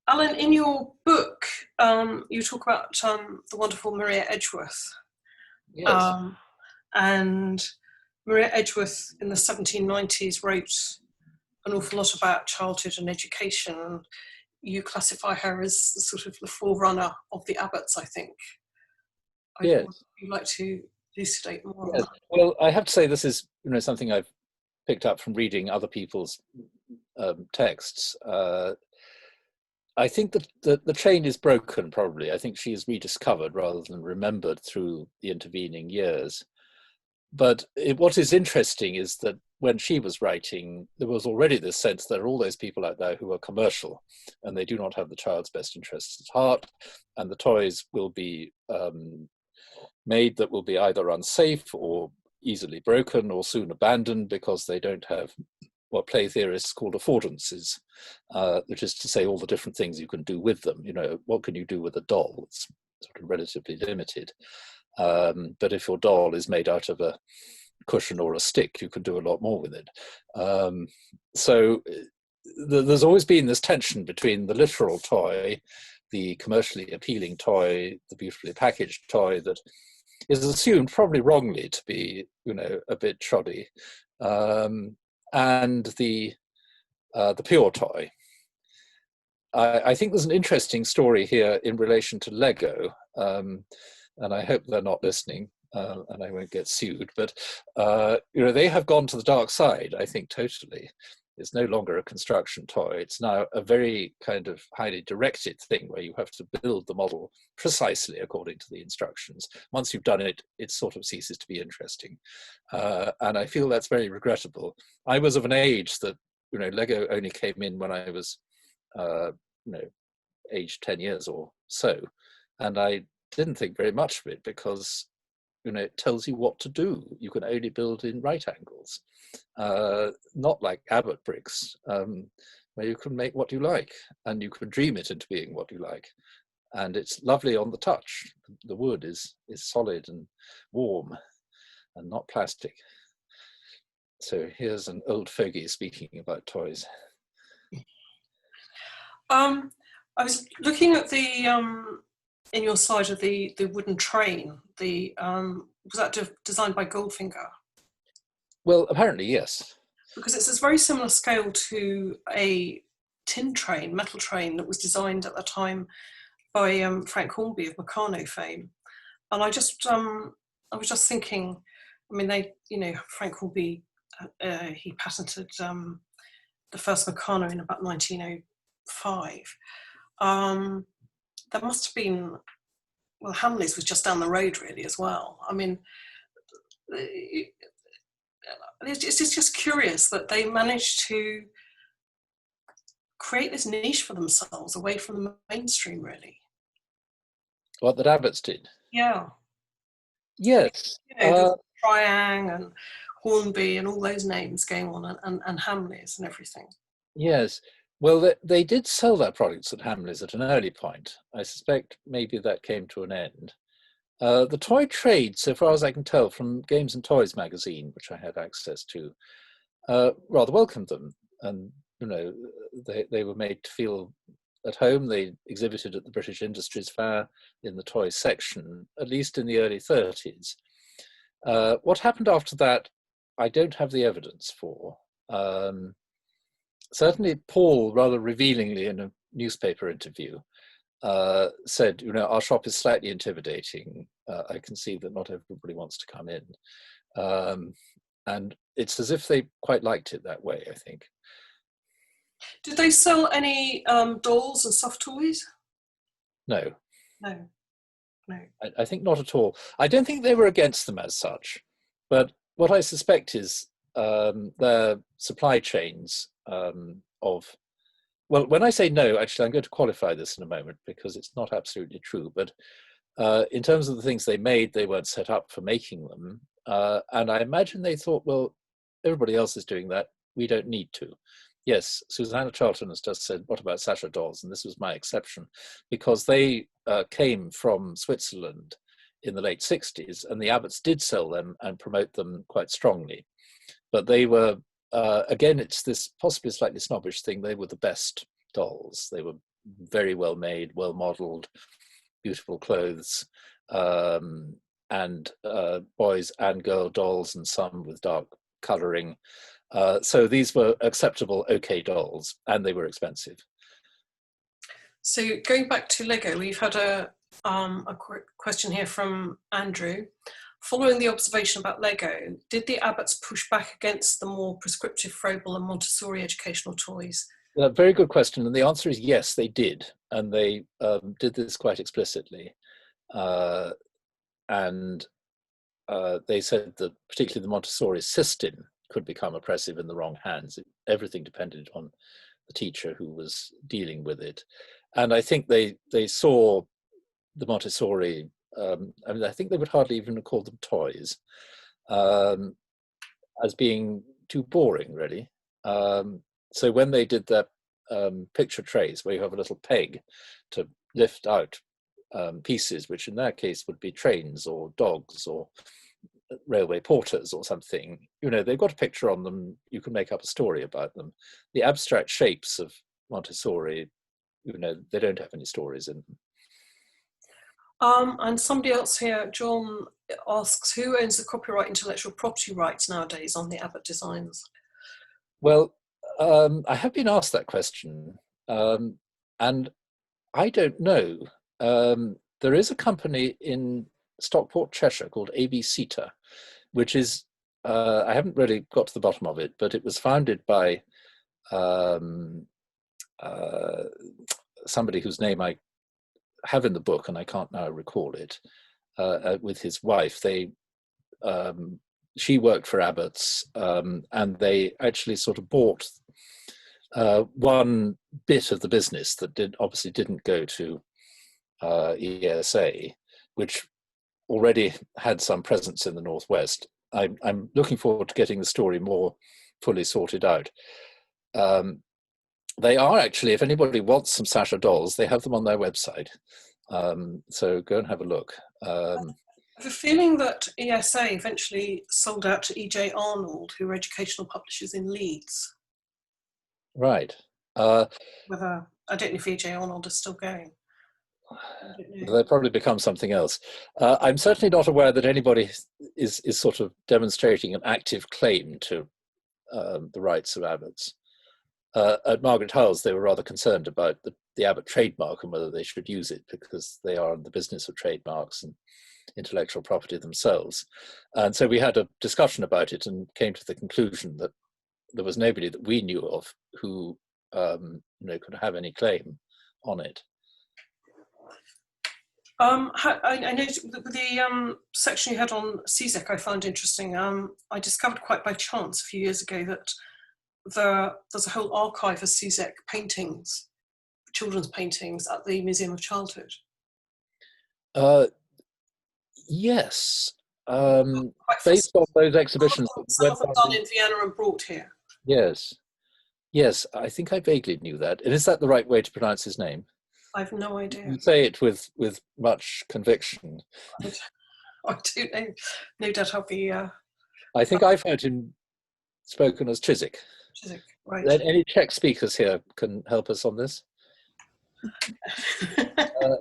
in your book, you talk about the wonderful Maria Edgeworth. Yes. And Maria Edgeworth in the 1790s wrote an awful lot about childhood and education. You classify her as sort of the forerunner of the Abbatts, I think. Yes. Would you like to elucidate more Yes. on that? Well, I have to say this is, you know, something I've picked up from reading other people's texts. I think that the chain is broken, probably. I think she is rediscovered rather than remembered through the intervening years. But what is interesting is that when she was writing, there was already this sense there are all those people out there who are commercial and they do not have the child's best interests at heart, and the toys will be made that will be either unsafe or easily broken or soon abandoned because they don't have what play theorists call affordances, which is to say all the different things you can do with them. You know, what can you do with a doll? It's sort of relatively limited. But if your doll is made out of a cushion or a stick, you can do a lot more with it. So there's always been this tension between the literal toy, the commercially appealing toy, the beautifully packaged toy that is assumed probably wrongly to be, you know, a bit shoddy, and the pure toy. I think there's an interesting story here in relation to Lego, and I hope they're not listening, and I won't get sued. But you know, they have gone to the dark side, I think, totally. It's no longer a construction toy. It's now a very kind of highly directed thing where you have to build the model precisely according to the instructions. Once you've done it, it sort of ceases to be interesting. And I feel that's very regrettable. I was of an age that, Lego only came in when I was, aged 10 years or so. And I didn't think very much of it because, it tells you what to do. You can only build in right angles, not like Abbatt bricks, where you can make what you like and you can dream it into being what you like. And it's lovely on the touch. The wood is solid and warm and not plastic. So here's an old fogey speaking about toys. I was looking at the in your side of the wooden train. Was that designed by Goldfinger? Well, apparently yes. Because it's a very similar scale to a tin train, metal train that was designed at the time by Frank Hornby of Meccano fame. And I was just thinking, I mean, Frank Hornby, he patented the first Meccano in about 1905. There must have been, well, Hamley's was just down the road really as well. I mean, it's just curious that they managed to create this niche for themselves away from the mainstream, really. What, that Abbatts did? Yeah. Yes. Triang and Hornby and all those names going on, and Hamley's and everything. Yes. Well, they did sell their products at Hamley's at an early point. I suspect maybe that came to an end. The toy trade, so far as I can tell from Games and Toys magazine, which I had access to, rather welcomed them. And, they were made to feel at home. They exhibited at the British Industries Fair in the toy section, at least in the early 30s. What happened after that, I don't have the evidence for. Certainly, Paul, rather revealingly in a newspaper interview, said, our shop is slightly intimidating. I can see that not everybody wants to come in. And it's as if they quite liked it that way, I think. Did they sell any dolls and soft toys? No. No. I think not at all. I don't think they were against them as such. But what I suspect is their supply chains well, when I say no, actually, I'm going to qualify this in a moment because it's not absolutely true. But in terms of the things they made, they weren't set up for making them. And I imagine they thought, well, everybody else is doing that. We don't need to. Yes, Susanna Charlton has just said, what about Sacha Dolls? And this was my exception, because they came from Switzerland in the late 60s, and the Abbatts did sell them and promote them quite strongly. But they were, again, it's this possibly slightly snobbish thing, they were the best dolls. They were very well made, well modeled, beautiful clothes, and boys and girl dolls, and some with dark coloring. So these were acceptable, okay dolls, and they were expensive. So going back to Lego, we've had a question here from Andrew. Following the observation about Lego, did the Abbatts push back against the more prescriptive Froebel and Montessori educational toys? Very good question, and the answer is yes, they did, and they did this quite explicitly. And they said that particularly the Montessori system could become oppressive in the wrong hands. Everything depended on the teacher who was dealing with it. And I think they saw the Montessori, I think they would hardly even call them toys, as being too boring, really. So when they did their picture trays, where you have a little peg to lift out pieces, which in their case would be trains or dogs or railway porters or something, they've got a picture on them, you can make up a story about them. The abstract shapes of Montessori, they don't have any stories in them. And somebody else here, John, asks, who owns the copyright intellectual property rights nowadays on the Abbatt designs? Well, I have been asked that question, and I don't know. There is a company in Stockport, Cheshire called AB Sita, which is, I haven't really got to the bottom of it, but it was founded by somebody whose name I have in the book and I can't now recall it, with his wife. She worked for Abbatts, and they actually sort of bought one bit of the business that obviously didn't go to ESA, which already had some presence in the Northwest. I'm looking forward to getting the story more fully sorted out. They are actually, if anybody wants some Sacha dolls, they have them on their website. So go and have a look. I have a feeling that ESA eventually sold out to E.J. Arnold, who were educational publishers in Leeds. Right. Whether, I don't know if E.J. Arnold is still going. They'll probably become something else. I'm certainly not aware that anybody is sort of demonstrating an active claim to the rights of Abbatts. At Margaret Howell's, they were rather concerned about the Abbatt trademark and whether they should use it, because they are in the business of trademarks and intellectual property themselves. And so we had a discussion about it and came to the conclusion that there was nobody that we knew of who could have any claim on it. I noticed the section you had on CZEC I found interesting. I discovered quite by chance a few years ago that there's a whole archive of CZEC paintings, children's paintings, at the Museum of Childhood. Yes, based on those exhibitions. Some of them done in Vienna and brought here. Yes, I think I vaguely knew that. And is that the right way to pronounce his name? I've no idea. You say it with much conviction. I don't know. No doubt I'll be... I think I've heard him spoken as Chiswick. Chiswick, right. Any Czech speakers here can help us on this?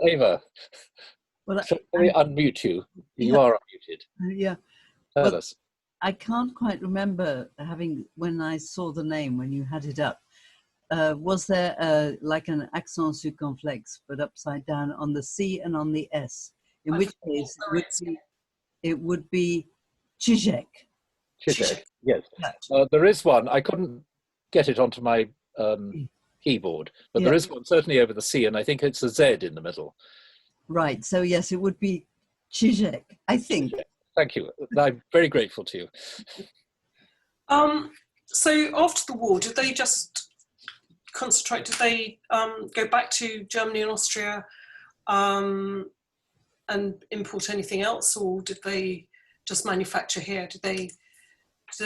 Ava, well, shall we unmute you? You are unmuted. Yeah. Tell us. I can't quite remember when I saw the name, when you had it up. Was there like an accent circumflex, but upside down on the C and on the S? In which case, it would be Zizek. Zizek, yes. There is one. I couldn't get it onto my keyboard, but there is one certainly over the C, and I think it's a Z in the middle. Right. So yes, it would be Zizek, I think. Zizek. Thank you. I'm very grateful to you. So after the war, did they just concentrate? Did they go back to Germany and Austria and import anything else, or did they just manufacture here? Did they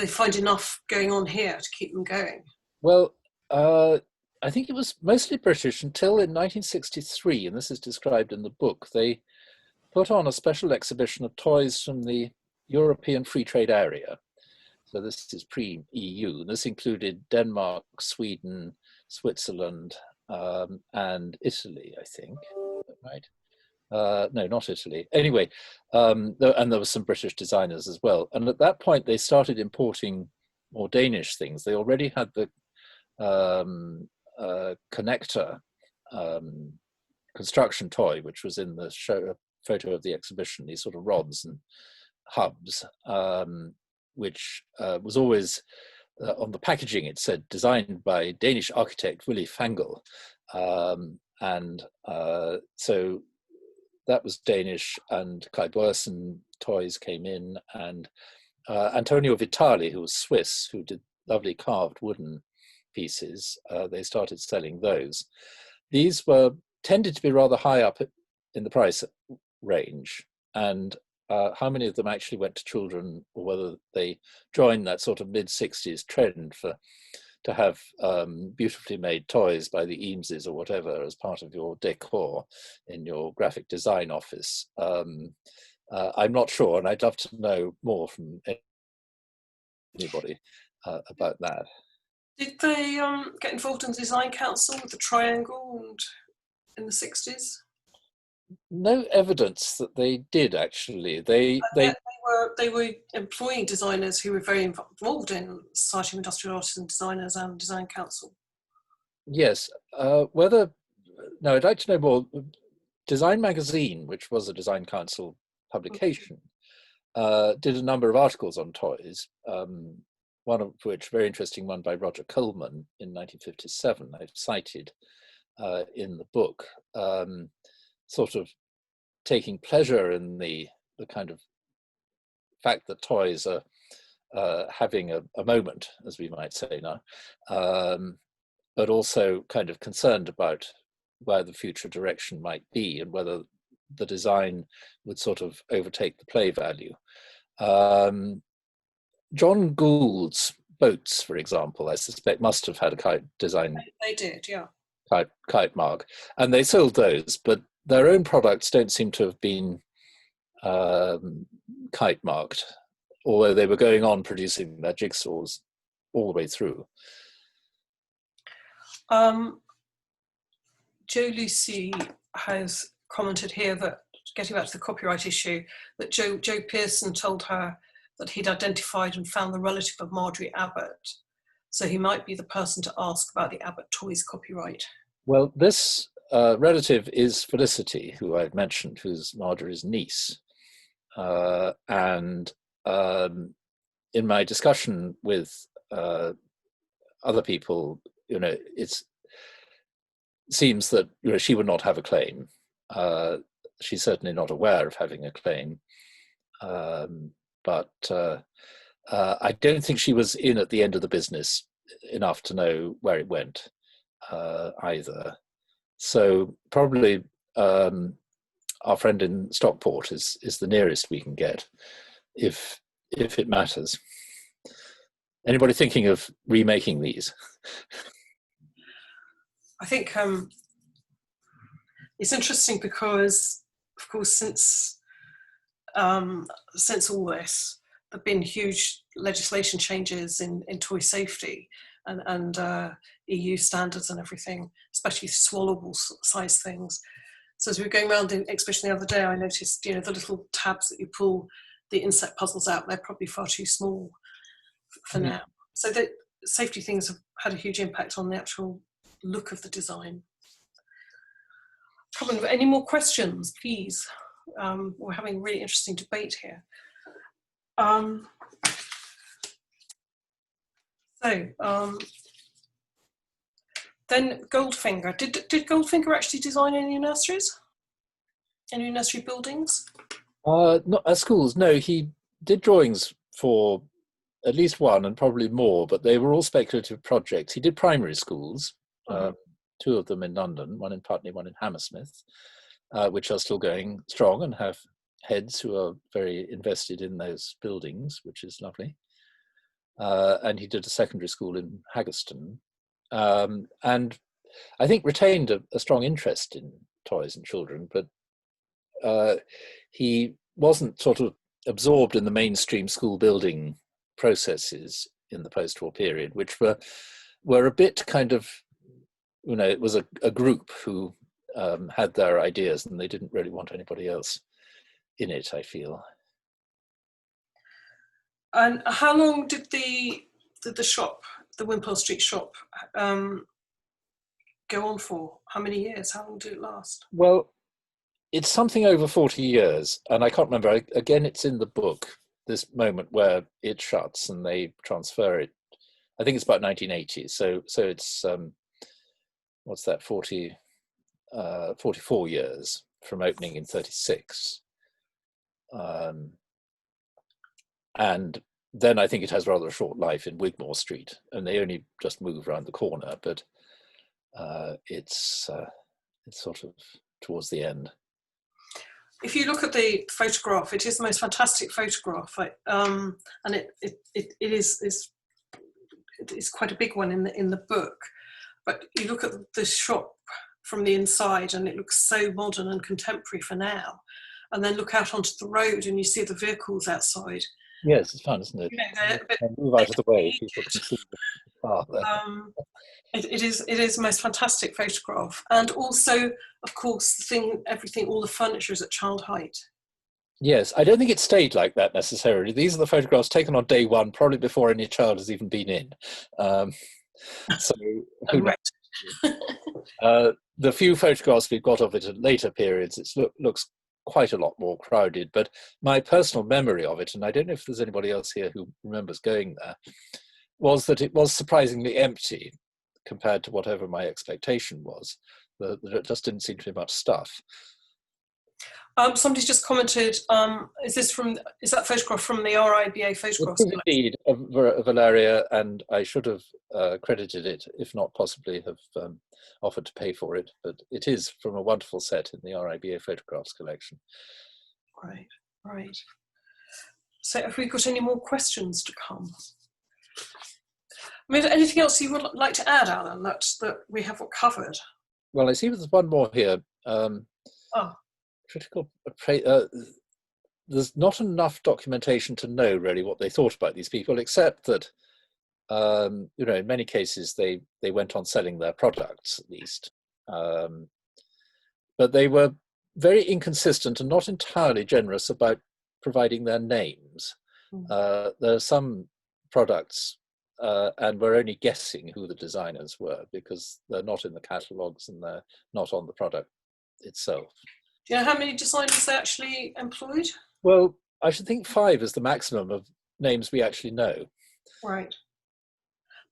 find enough going on here to keep them going? Well, I think it was mostly British until in 1963, and this is described in the book. They put on a special exhibition of toys from the European Free Trade Area. So this is pre-EU. This included Denmark, Sweden, Switzerland, and Italy, I think, right? No, not Italy. Anyway, and there were some British designers as well. And at that point, they started importing more Danish things. They already had the connector construction toy, which was in the photo of the exhibition, these sort of rods and hubs, which was always on the packaging. It said designed by Danish architect Willy Fangel, and so that was Danish. And Kai Boersen toys came in, and Antonio Vitali, who was Swiss, who did lovely carved wooden pieces. They started selling those. These tended to be rather high up in the price range, and how many of them actually went to children, or whether they joined that sort of mid-60s trend to have beautifully made toys by the Eameses or whatever as part of your decor in your graphic design office. I'm not sure, and I'd love to know more from anybody about that. Did they get involved in the design council with the triangle and in the 60s? No evidence that they did, actually. They were employing designers who were very involved in Society of Industrial Artists and Designers and Design Council. Yes. I'd like to know more. Design Magazine, which was a design council publication, did a number of articles on toys, one of which, very interesting one by Roger Coleman in 1957, I've cited in the book, sort of taking pleasure in the kind of fact that toys are having a moment, as we might say now, but also kind of concerned about where the future direction might be and whether the design would sort of overtake the play value. John Gould's boats, for example, I suspect must have had a kite design. They did, yeah. Kite mark, and they sold those, but their own products don't seem to have been kite marked, although they were going on producing their jigsaws all the way through. Jo Lucy has commented here that, getting back to the copyright issue, that Joe Pearson told her that he'd identified and found the relative of Marjorie Abbatt, so he might be the person to ask about the Abbatt Toys copyright. Well, this relative is Felicity, who I've mentioned, who's Marjorie's niece. And in my discussion with other people, it seems that she would not have a claim. She's certainly not aware of having a claim. But I don't think she was in at the end of the business enough to know where it went either. So probably our friend in Stockport is the nearest we can get, if it matters. Anybody thinking of remaking these? I think it's interesting because, of course, since all this, there've been huge legislation changes in toy safety and EU standards and everything, especially swallowable size things. So as we were going around, especially the other day, I noticed, the little tabs that you pull the insect puzzles out, they're probably far too small for now. So the safety things have had a huge impact on the actual look of the design. Any more questions, please? We're having a really interesting debate here. Then Goldfinger. Did Goldfinger actually design any nurseries? Any nursery buildings? Not at schools, no. He did drawings for at least one and probably more, but they were all speculative projects. He did primary schools, two of them in London, one in Putney, one in Hammersmith, which are still going strong and have heads who are very invested in those buildings, which is lovely. And he did a secondary school in Haggerston. And I think retained a strong interest in toys and children, but he wasn't sort of absorbed in the mainstream school building processes in the post-war period, which were a bit kind of, it was a group who had their ideas and they didn't really want anybody else in it, I feel. And how long did the shop, the Wigmore Street shop, go on for? How many years? How long did it last? Well, it's something over 40 years, and I can't remember. Again, it's in the book, this moment where it shuts and they transfer it. I think it's about 1980. So it's, what's that, 44 years from opening in 36. And then I think it has rather a short life in Wigmore Street, and they only just move around the corner, but it's sort of towards the end. If you look at the photograph, it is the most fantastic photograph, and it's quite a big one in the book. But you look at the shop from the inside, and it looks so modern and contemporary for now. And then look out onto the road, and you see the vehicles outside. Yes, it's fun, isn't it? Move out of the way. People can see the car there. It is the most fantastic photograph, and also, of course, all the furniture is at child height. Yes, I don't think it stayed like that necessarily. These are the photographs taken on day one, probably before any child has even been in. So who knows? The few photographs we've got of it at later periods, it looks quite a lot more crowded. But my personal memory of it, and I don't know if there's anybody else here who remembers going there, was that it was surprisingly empty compared to whatever my expectation was. That it just didn't seem to be much stuff. Somebody's just commented, is that photograph from the RIBA photographs? It is indeed of Valeria, and I should have credited it, if not possibly have offered to pay for it, but it is from a wonderful set in the RIBA photographs collection. Right, right. So have we got any more questions to come? I mean, anything else you would like to add, Alan, that we haven't covered? Well, I see there's one more here. Critical. There's not enough documentation to know really what they thought about these people, except that you know, in many cases they went on selling their products at least, but they were very inconsistent and not entirely generous about providing their names. There are some products, and we're only guessing who the designers were because they're not in the catalogues and they're not on the product itself. Do you know how many designers they actually employed? Well, I should think 5 is the maximum of names we actually know. Right.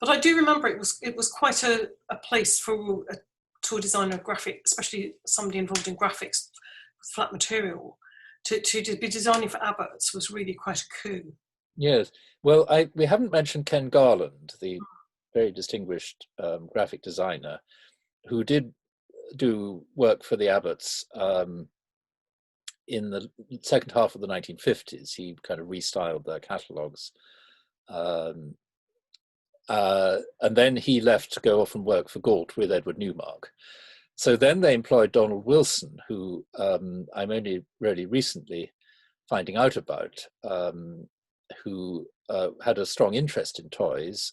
But I do remember it was quite a place for a toy designer, graphic, especially somebody involved in graphics, flat material, to be designing for Abbatts was really quite a coup. Yes. Well, we haven't mentioned Ken Garland, the very distinguished graphic designer, who did do work for the Abbatts in the second half of the 1950s. He kind of restyled their catalogues. And then he left to go off and work for Galt with Edward Newmark. So then they employed Donald Wilson, who I'm only really recently finding out about, who had a strong interest in toys,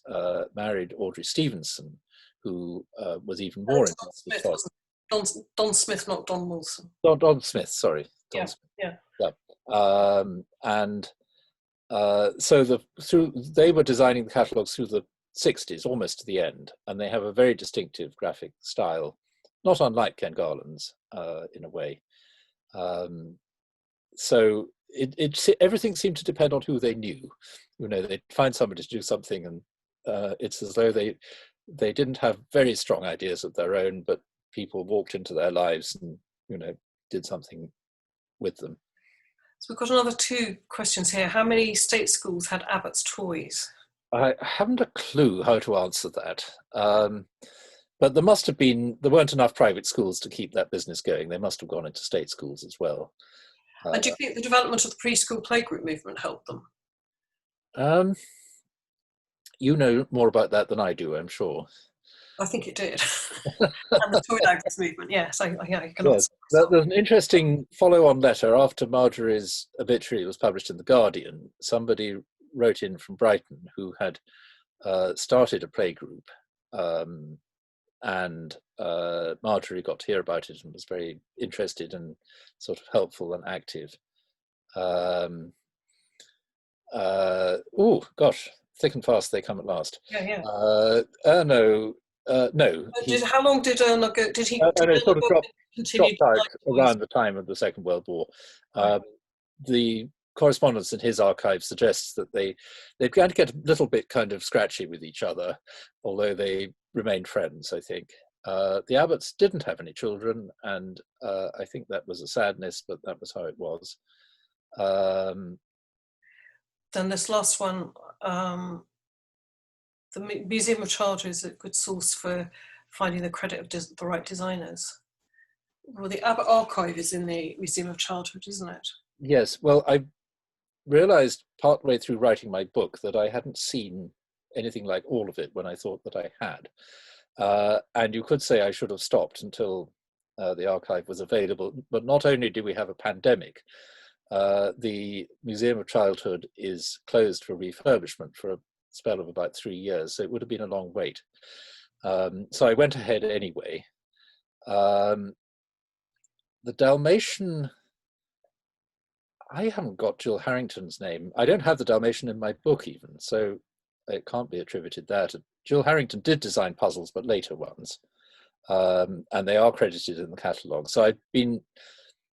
married Audrey Stevenson, who was even more interested in toys. Don Smith, not Don Wilson. Don Smith, sorry. Don Smith. Yeah. So they were designing the catalogues through the 60s, almost to the end, and they have a very distinctive graphic style, not unlike Ken Garland's in a way. So everything seemed to depend on who they knew. You know, they'd find somebody to do something, and it's as though they didn't have very strong ideas of their own, but people walked into their lives and, you know, did something with them. So we've got another 2 questions here. How many state schools had Abbatt's Toys? I haven't a clue how to answer that. But there weren't enough private schools to keep that business going. They must have gone into state schools as well. And do you think the development of the preschool playgroup movement helped them? You know more about that than I do, I'm sure. I think it did. And the toy diapers movement, yes. I can Yes. There's an interesting follow-on letter after Marjorie's obituary was published in The Guardian. Somebody wrote in from Brighton who had started a playgroup, and Marjorie got to hear about it and was very interested and sort of helpful and active. Oh gosh, thick and fast they come at last. No. How long did he? Sort of dropped out around the time of the Second World War. The correspondence in his archive suggests that they began to get a little bit kind of scratchy with each other, although they remained friends, I think. The Abbatts didn't have any children, and I think that was a sadness, but that was how it was. Then this last one, the Museum of Childhood is a good source for finding the credit of the right designers. Well, the Abbatt archive is in the Museum of Childhood, isn't it? Yes. Well, I realized partway through writing my book that I hadn't seen anything like all of it when I thought that I had. And you could say I should have stopped until the archive was available. But not only do we have a pandemic, the Museum of Childhood is closed for refurbishment for a spell of about 3 years, so it would have been a long wait. So I went ahead anyway. The Dalmatian, I haven't got Jill Harrington's name. I don't have the Dalmatian in my book even, so it can't be attributed there to Jill Harrington. Did design puzzles, but later ones, and they are credited in the catalogue. So I've been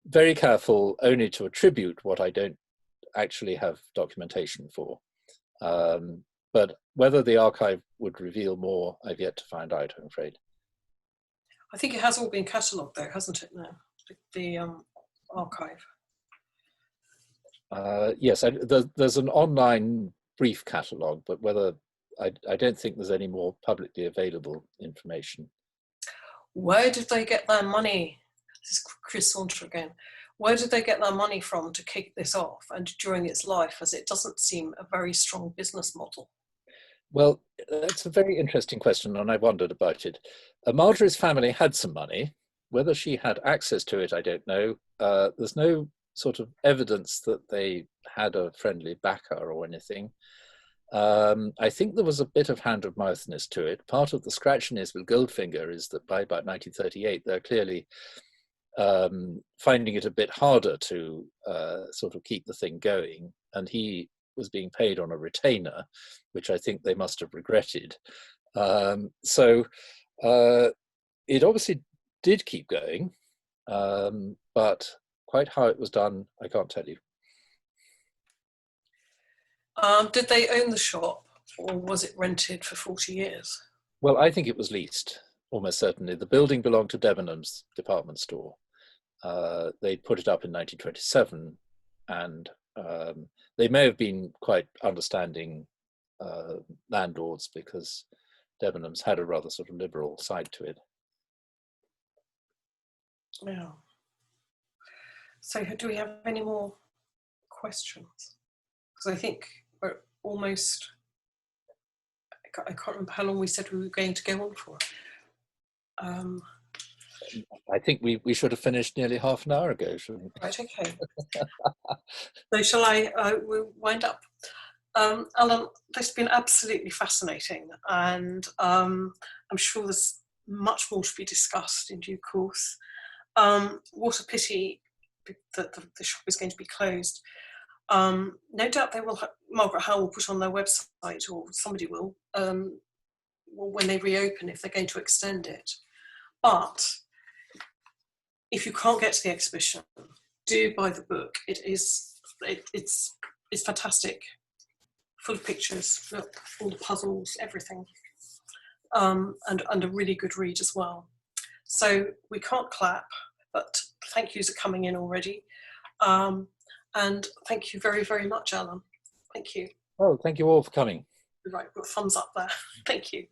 very careful only to attribute what I don't actually have documentation for. But whether the archive would reveal more, I've yet to find out, I'm afraid. I think it has all been catalogued though, hasn't it now? The archive. Yes, there's an online brief catalogue, but whether I don't think there's any more publicly available information. Where did they get their money? This is Chris Saunter again. Where did they get their money from to kick this off and during its life, as it doesn't seem a very strong business model? Well, that's a very interesting question, and I wondered about it. Marjorie's family had some money. Whether she had access to it, I don't know. There's no sort of evidence that they had a friendly backer or anything. I think there was a bit of hand-of-mouthness to it. Part of the scratchiness with Goldfinger is that by about 1938, they're clearly finding it a bit harder to sort of keep the thing going, and he was being paid on a retainer, which I think they must have regretted. So it obviously did keep going, but quite how it was done, I can't tell you. Did they own the shop, or was it rented for 40 years? Well, I think it was leased, almost certainly. The building belonged to Debenhams department store. They put it up in 1927, and they may have been quite understanding landlords, because Debenhams had a rather sort of liberal side to it. Yeah. So do we have any more questions? Because I think we're almost, I can't remember how long we said we were going to go on for. I think we should have finished nearly half an hour ago, shouldn't we? Right, okay. So shall we'll wind up. Alan, this has been absolutely fascinating, and I'm sure there's much more to be discussed in due course. What a pity that the shop is going to be closed. No doubt they will. Margaret Howell will put on their website, or somebody will, when they reopen, if they're going to extend it. But if you can't get to the exhibition, do buy the book. It's fantastic, full of pictures, look, all the puzzles, everything, and a really good read as well. So we can't clap, but thank yous are coming in already. And thank you very, very much, Alan. Thank you. Oh, thank you all for coming. Right, got thumbs up there. Thank you.